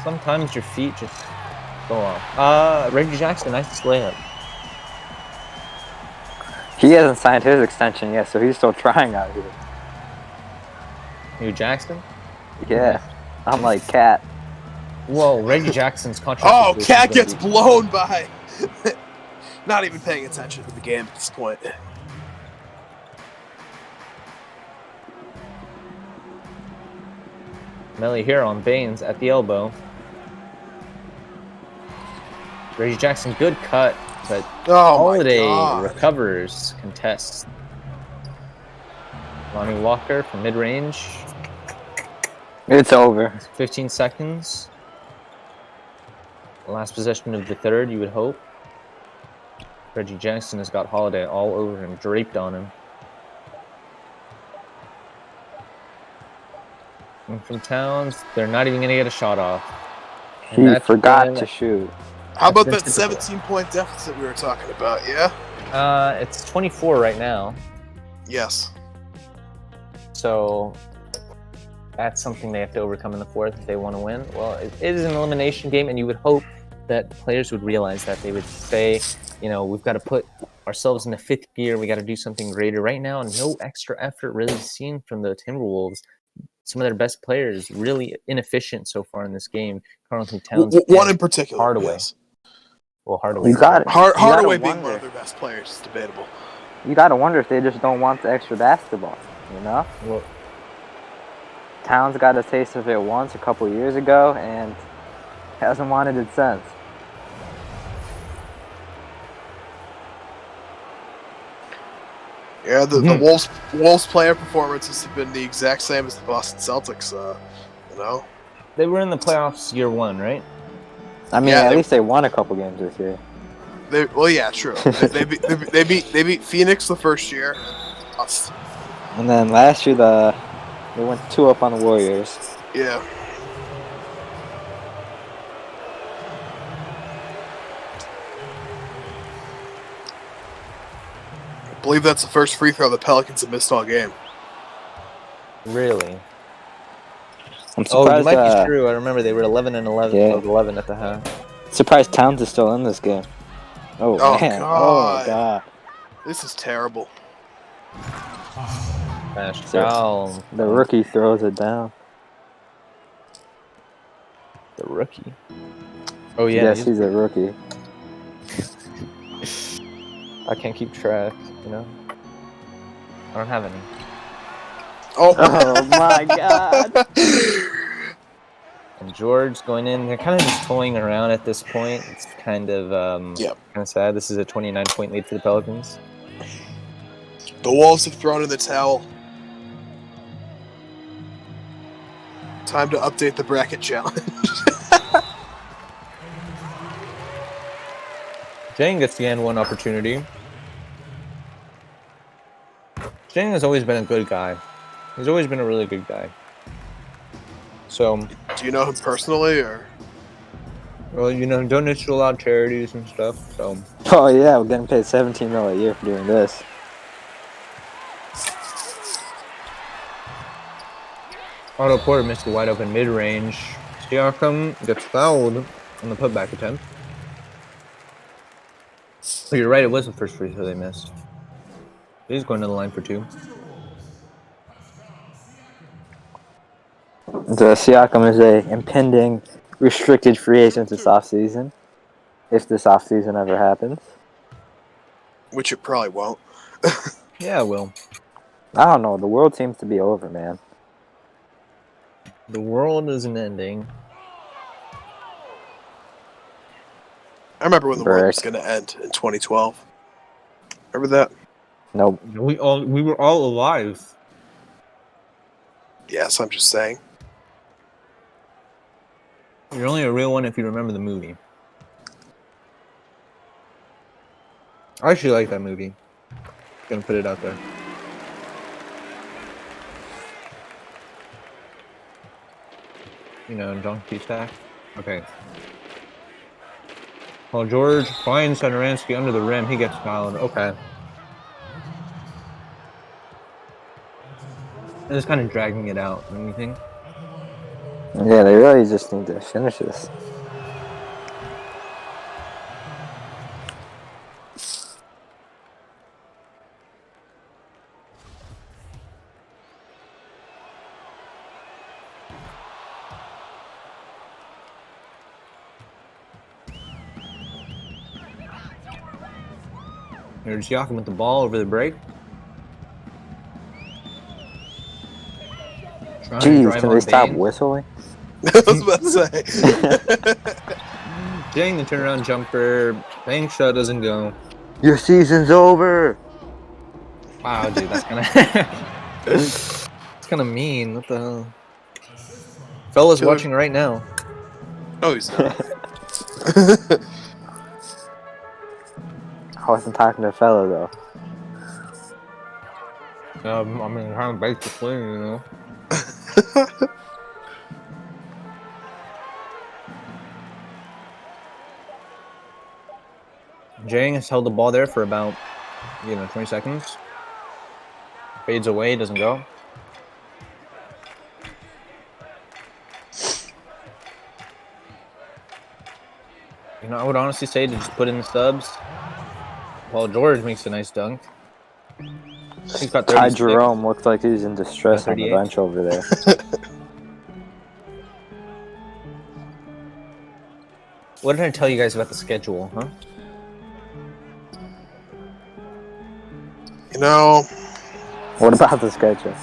B: Sometimes your feet just go off. Reggie Jackson, nice layup.
C: He hasn't signed his extension yet, so he's still trying out here.
B: New Jackson?
C: Yeah, I'm like Cat.
B: Whoa, Reggie Jackson's contract.
D: Oh, Cat gets blown by. Not even paying attention to the game at this point.
B: Melly here on Baines at the elbow. Reggie Jackson, good cut, but Holiday recovers, contests. Lonnie Walker from mid-range.
C: It's over.
B: 15 seconds. Last possession of the third, you would hope. Reggie Jackson has got Holiday all over him, draped on him. And from Towns, they're not even going to get a shot off.
C: And he forgot to shoot.
D: How about that 17-point deficit we were talking about, yeah?
B: It's 24 right now.
D: Yes.
B: So that's something they have to overcome in the fourth if they want to win. Well, it is an elimination game, and you would hope that players would realize that. They would say, you know, we've got to put ourselves in the fifth gear. We got to do something greater. Right now, no extra effort really seen from the Timberwolves. Some of their best players really inefficient so far in this game. Carlton Towns.
D: One in particular.
B: Hardaway.
D: Yes.
B: Well, Hardaway.
C: You got it.
D: Hardaway being one of their best players is debatable.
C: You got to wonder if they just don't want the extra basketball, you know?
B: Well,
C: Towns got a taste of it once a couple years ago and hasn't wanted it since.
D: Yeah, the Wolves player performances have been the exact same as the Boston Celtics, you know?
B: They were in the playoffs year one, right?
C: I mean, at least they won a couple games this year.
D: Well, yeah, true. they beat Phoenix the first year. Lost.
C: And then last year they went 2-up on the Warriors.
D: Yeah. I believe that's the first free throw the Pelicans have missed all game.
B: Really?
C: I'm surprised.
B: Oh, it might be true. I remember they were 11 and 11. Yeah. 11 at the half.
C: Surprised Towns is still in this game. Oh man!
D: God.
C: Oh god!
D: This is terrible.
B: The
C: rookie throws it down.
B: The rookie. Oh yeah.
C: Yes, he's a rookie.
B: I can't keep track, you know. I don't have any.
C: Oh my god!
B: And George going in. They're kind of just toying around at this point. It's kind of kind of sad. This is a 29-point lead for the Pelicans.
D: The Wolves have thrown in the towel. Time to update the bracket challenge.
B: Jang gets the N1 opportunity. Jang has always been a good guy. He's always been a really good guy. So,
D: do you know him personally, or?
B: Well, you know, donates to a lot of charities and stuff. So.
C: Oh yeah, we're getting paid $17 a year for doing this.
B: Otto Porter missed the wide open mid-range. Siakam gets fouled on the putback attempt. Oh, you're right, it was the first free throw they missed. He's going to the line for 2.
C: The Siakam is a impending restricted free agent this offseason, if this offseason ever happens.
D: Which it probably won't.
B: Yeah, Will.
C: I don't know. The world seems to be over, man.
B: The world isn't ending.
D: I remember when the world was
C: Brick.
D: going to end in 2012. Remember that?
C: Nope.
B: We were all alive.
D: Yes, I'm just saying.
B: You're only a real one if you remember the movie. I actually like that movie. Gonna put it out there. You know, John Cusack. Okay. Paul George finds Satoransky under the rim. He gets fouled. Okay. They're just kind of dragging it out. Don't you think?
C: Yeah, they really just need to finish this.
B: Here's Siakam with the ball over the break. Trying to
C: Jeez,
B: drive
C: can
B: on
C: they stop
B: Bane.
C: whistling?
D: I was about to say.
B: Getting the turnaround jumper. Bang shot doesn't go.
C: Your season's over.
B: Wow, dude, that's kind of it's kind of mean. What the hell? Fellas
D: Killer.
B: watching right now.
D: No, he's not.
C: I wasn't talking to a fella though.
B: I mean, kind of basically, you know. Jang has held the ball there for about, 20 seconds. Fades away, doesn't go. I would honestly say to just put in the subs. Paul George makes a nice dunk. He's got
C: Ty
B: 36.
C: Jerome looks like he's in distress on the
B: 38.
C: bench over there.
B: What did I tell you guys about the schedule, huh?
D: You know,
C: What about the schedule?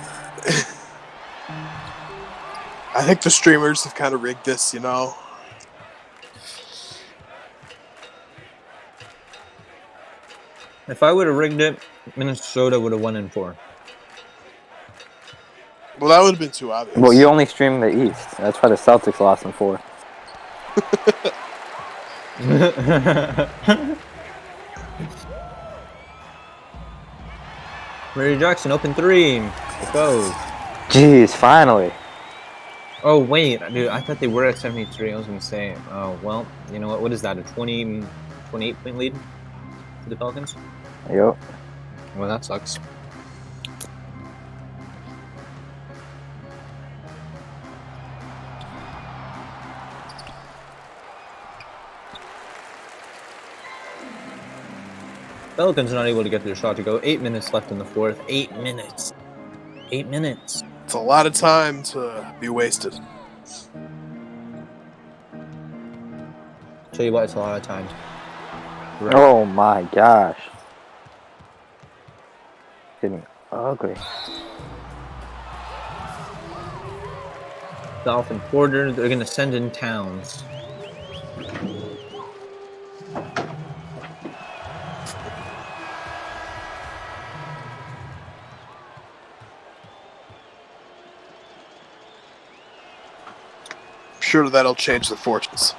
D: I think the streamers have kind of rigged this, you know.
B: If I would have rigged it, Minnesota would have won in 4.
D: Well, that would have been too obvious.
C: Well, you only stream the East. That's why the Celtics lost in 4.
B: Mary Jackson, open 3. Let's go.
C: Jeez, finally.
B: Oh, wait, dude, I thought they were at 73. I was going to say, oh, well, you know what? What is that, a 28-point lead for the Pelicans?
C: Yep.
B: Well, that sucks. Pelicans are not able to get their shot to go. 8 minutes left in the 4th. 8 minutes. 8 minutes.
D: It's a lot of time to be wasted.
B: Tell you what, it's a lot of time. Right.
C: Oh my gosh. Getting ugly.
B: Dolph and Porter, they're going to send in Towns.
D: I'm sure that'll change the fortunes.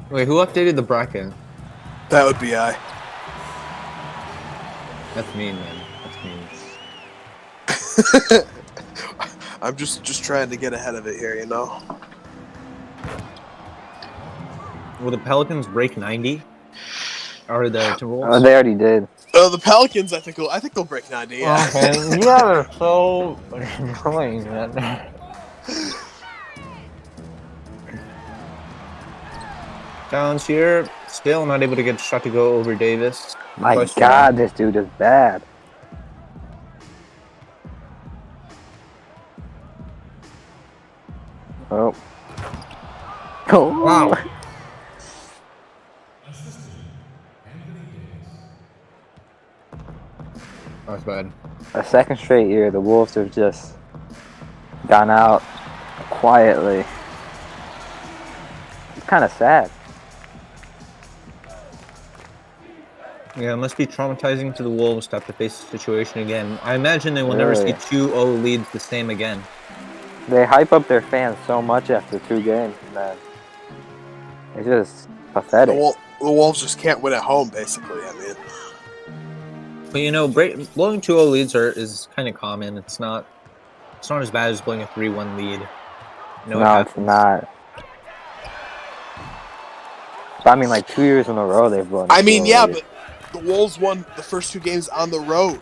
B: Wait, who updated the bracket?
D: That would be I.
B: That's mean, man. That's mean.
D: I'm just trying to get ahead of it here, you know.
B: Will the Pelicans break 90? Or the
C: Oh,
B: Timberwolves?
C: they already did.
D: The Pelicans, I think they'll break 90. Yeah.
B: Okay, you guys are so annoying, man. Towns here, still not able to get a shot to go over Davis.
C: My
B: Question
C: God, this dude is bad. Oh. Oh.
B: Wow. That's bad.
C: A second straight year, the Wolves have just gone out quietly. It's kind of sad.
B: Yeah, it must be traumatizing to the Wolves to have to face the situation again. I imagine they will never see
C: Really.
B: 2-0 leads the same again.
C: They hype up their fans so much after 2 games, man. It's just pathetic.
D: The Wolves just can't win at home, basically. I mean,
B: But you know, blowing 2-0 leads is kind of common. It's not as bad as blowing a 3-1 lead. You know,
C: No, it's not. But I mean, like 2 years in a row they've blown.
D: I mean, yeah, but the Wolves won the first 2 games on the road,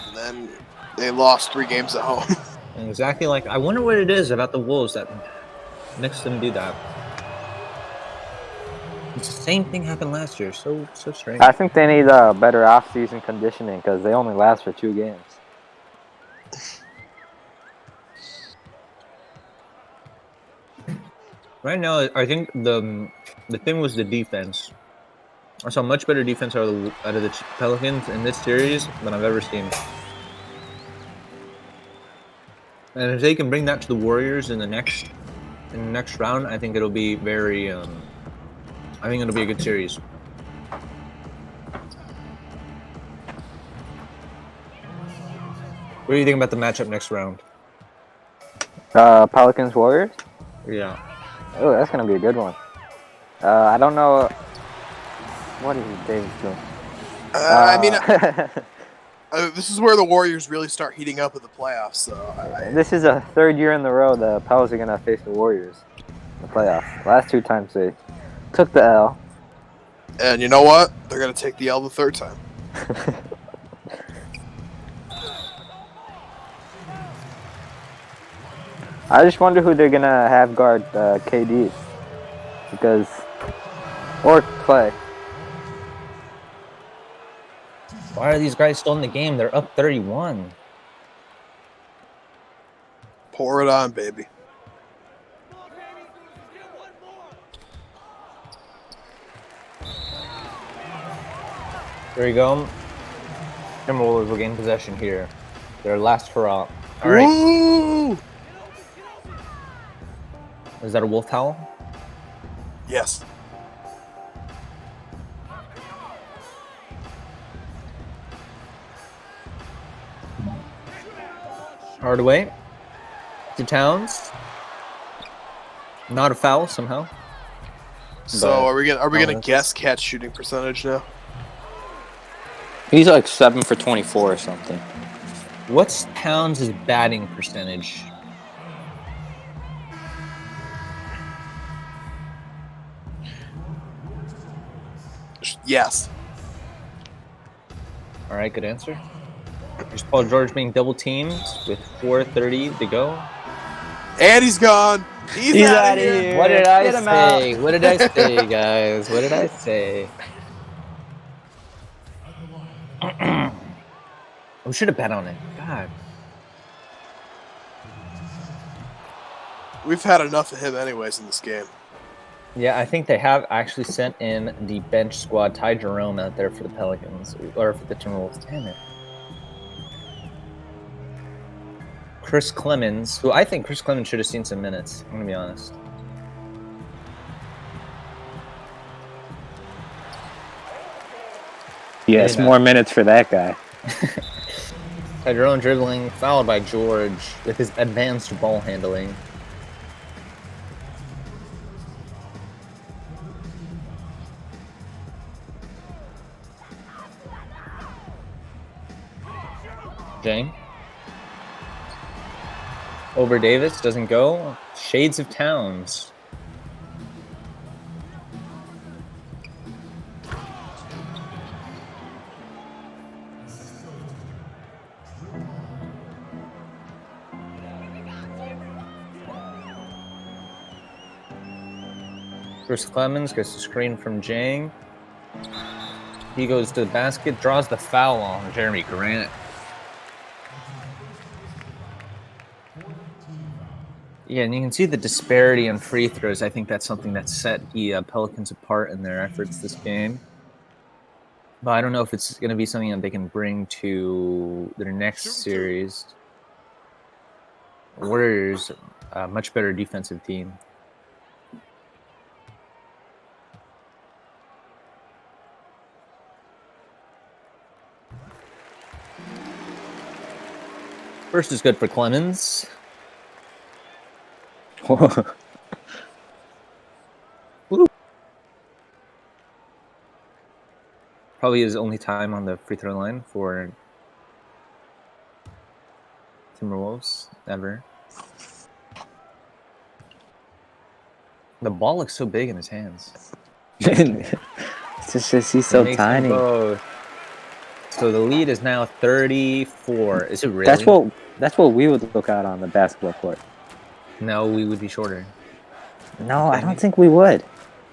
D: and then they lost 3 games at home.
B: Exactly. Like, I wonder what it is about the Wolves that makes them do that. It's the same thing happened last year. So strange.
C: I think they need better off-season conditioning because they only last for 2 games.
B: Right now, I think the thing was the defense. I saw much better defense out of the Pelicans in this series than I've ever seen. And if they can bring that to the Warriors in the next round, I think it'll be very. I think it'll be a good series. What do you think about the matchup next round?
C: Pelicans Warriors?
B: Yeah.
C: Oh, that's gonna be a good one. I don't know. What is Davis doing?
D: I mean, this is where the Warriors really start heating up in the playoffs. So
C: this is a 3rd year in a row the Pels are gonna face the Warriors in the playoffs. Last 2 times they took the L.
D: And you know what? They're gonna take the L the 3rd time.
C: I just wonder who they're gonna have guard KD, or Clay.
B: Why are these guys still in the game? They're up 31.
D: Pour it on, baby.
B: There you go. Timberwolves will gain possession here. Their last hurrah. All right.
D: Woo!
B: Is that a wolf howl?
D: Yes.
B: Hardaway to Towns. Not a foul somehow.
D: So
B: But-
D: are we gonna guess Cat's shooting percentage now?
C: He's like 7 for 24 or something.
B: What's Towns' batting percentage?
D: Yes.
B: All right, good answer. Here's Paul George being double teamed with 4:30 to go.
D: And he's gone. He's out of here.
B: What did I
C: Get him
B: say?
C: out.
B: What did I say, guys? What did I say? We should have bet on it. God.
D: We've had enough of him anyways in this game.
B: Yeah, I think they have actually sent in the bench squad. Ty Jerome out there for the Pelicans, or for the Timberwolves. Damn it. Chris Clemens, who I think Chris Clemens should have seen some minutes. I'm going to be honest.
C: Yes,
B: Maybe
C: more minutes for that guy.
B: Ty Jerome dribbling, followed by George with his advanced ball handling. Jane. Over Davis, doesn't go. Shades of Towns. Chris Clemens gets the screen from Jang. He goes to the basket, draws the foul on Jeremy Grant. Yeah, and you can see the disparity on free throws. I think that's something that set the Pelicans apart in their efforts this game. But I don't know if it's going to be something that they can bring to their next series. Warriors, a much better defensive team. First is good for Clemens. Woo. Probably his only time on the free throw line for Timberwolves ever. The ball looks so big in his hands.
C: It's just he's so tiny.
B: So the lead is now 34. Is it really?
C: That's what we would look at on the basketball court.
B: No, we would be shorter.
C: No, I don't think we would.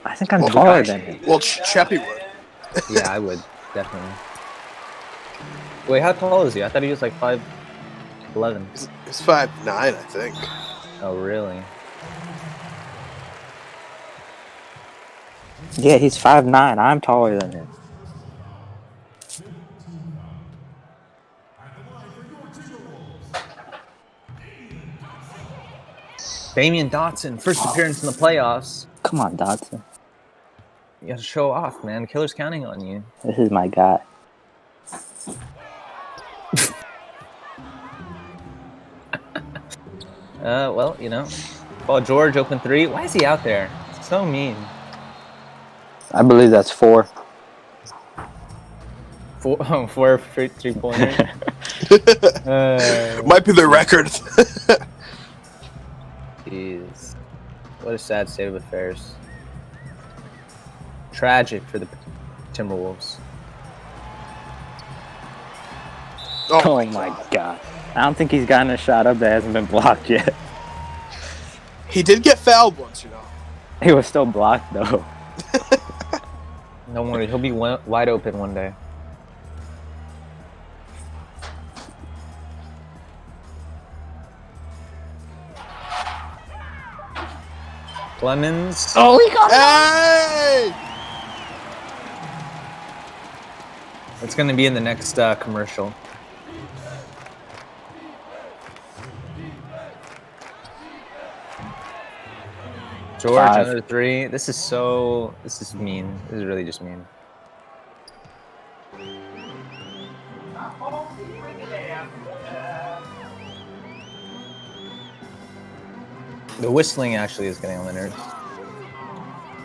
C: I think I'm taller than him.
D: Well, Cheppy would.
B: Yeah, I would definitely. Wait, how tall is he? I thought he was like 5'11".
D: He's 5'9", I think.
B: Oh, really?
C: Yeah, he's 5'9". I'm taller than him.
B: Damian Dotson, first appearance in the playoffs.
C: Come on, Dotson.
B: You got to show off, man. Killer's counting on you.
C: This is my guy.
B: Well, you know. Paul George, open three. Why is he out there? So mean.
C: I believe that's 4.
B: 4 3-pointers.
D: Might be the record.
B: Jeez. What a sad state of affairs. Tragic for the Timberwolves.
C: Oh my god. I don't think he's gotten a shot up that hasn't been blocked yet.
D: He did get fouled once, you know.
C: He was still blocked though.
B: Don't worry, he'll be wide open one day. Clemens.
C: Oh, he got
D: Hey!
B: It's going to be in the next commercial. George,
C: 5.
B: another 3. This is mean. This is really just mean. The whistling actually is getting on the nerves.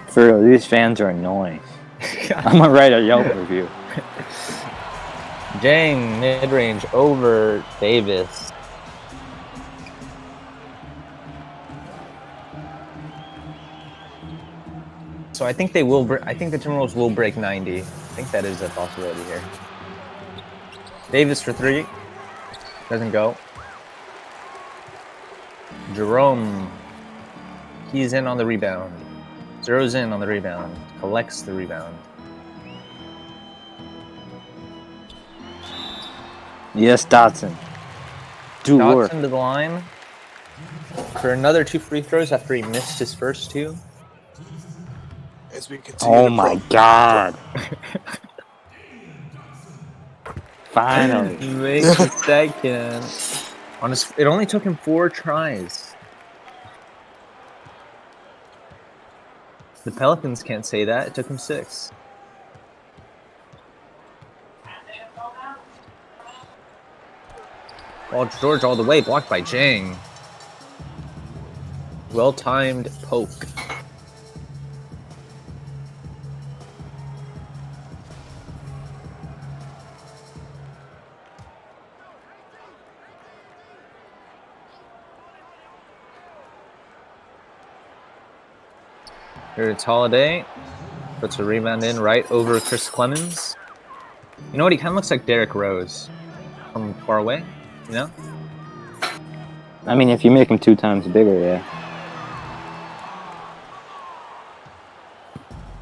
C: For real, these fans are annoying. I'm gonna write a Yelp review.
B: Jang, mid-range over Davis. So I think they will. I think the Timberwolves will break 90. I think that is a possibility here. Davis for 3. Doesn't go. Jerome. He's in on the rebound. Zeroes in on the rebound. Collects the rebound.
C: Yes, Dotson. Do work.
B: Dotson to the line for another 2 free throws after he missed his first 2.
D: As we continue
C: Oh my god. Finally.
B: He makes the second. It only took him 4 tries. The Pelicans can't say that. It took him 6. Paul George all the way, blocked by Jang. Well-timed poke. Here it's Holiday. Puts a rebound in right over Chris Clemens. You know what? He kind of looks like Derrick Rose from far away, you know?
C: I mean, if you make him 2 times bigger, yeah.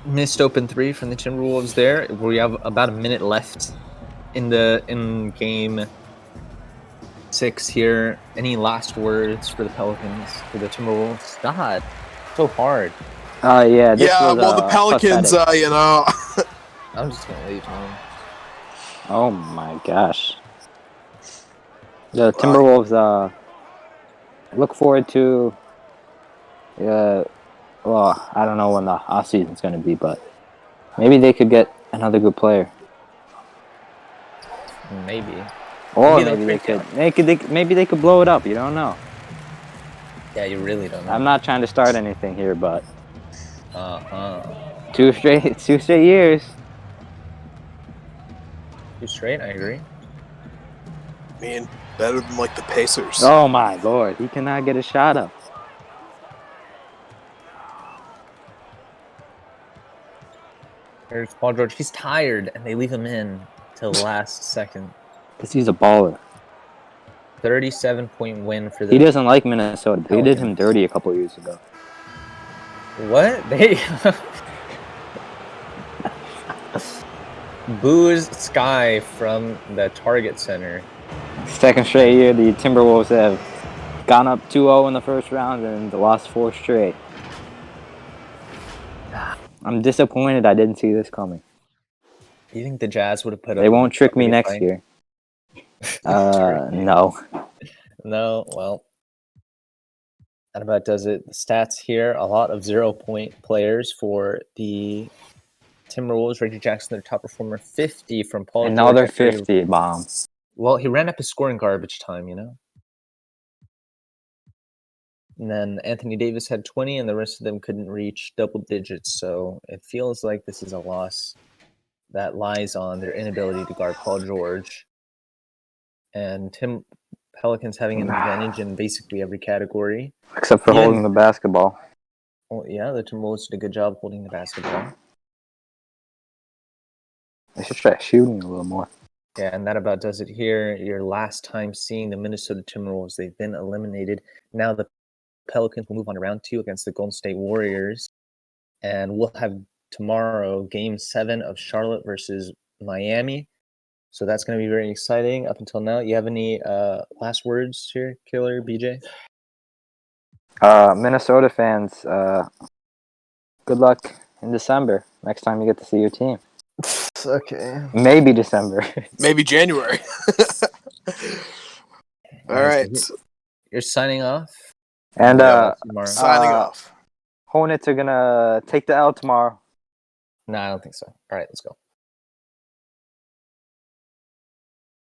B: Missed open three from the Timberwolves there. We have about a minute left in game 6 here. Any last words for the Pelicans, for the Timberwolves? God, so hard.
C: Yeah, this
D: Yeah,
C: was
D: well, the Pelicans,
C: pathetic.
D: you know,
B: I'm just gonna leave, man.
C: Oh my gosh. The Timberwolves look forward to well, I don't know when the off season's going to be, but maybe they could get another good player.
B: Maybe.
C: Or
B: they'll
C: maybe they
B: trade
C: could
B: down.
C: maybe they could blow it up, you don't know.
B: Yeah, you really don't know.
C: I'm not trying to start anything here, but
B: Uh-huh.
C: 2 straight years.
B: 2 straight, I agree.
D: I mean, better than like the Pacers.
C: Oh my lord, he cannot get a shot up.
B: There's Paul George. He's tired, and they leave him in till the last second.
C: Cuz he's a baller.
B: 37-point win for the
C: He doesn't like Minnesota. They did him
B: Pelicans.
C: dirty a couple years ago.
B: What? They booze Sky from the Target Center.
C: Second straight year, the Timberwolves have gone up 2-0 in the first round and lost 4 straight. I'm disappointed I didn't see this coming.
B: You think the Jazz would have put up?
C: They won't trick
B: a
C: me
B: bigger
C: next
B: fight?
C: year.
B: Trick you.
C: No.
B: No, well, that about does it. The stats here, a lot of 0-point players for the Timberwolves. Reggie Jackson, their top performer, 50 from Paul George.
C: Another 50 bomb.
B: Well, he ran up his scoring garbage time, you know? And then Anthony Davis had 20, and the rest of them couldn't reach double digits. So it feels like this is a loss that lies on their inability to guard Paul George. And Pelicans having an advantage in basically every category.
C: Except for holding the basketball.
B: Well, yeah, the Timberwolves did a good job holding the basketball.
C: They should try shooting a little more.
B: Yeah, and that about does it here. Your last time seeing the Minnesota Timberwolves, they've been eliminated. Now the Pelicans will move on to round 2 against the Golden State Warriors. And we'll have tomorrow game 7 of Charlotte versus Miami. So that's going to be very exciting. Up until now, you have any last words here, Killer BJ?
C: Minnesota fans, good luck in December. Next time you get to see your team.
B: Okay.
C: Maybe December.
D: Maybe January. All right.
B: You're signing off?
C: And
D: signing off.
C: Hornets are going to take the L tomorrow.
B: No, I don't think so. All right, let's go.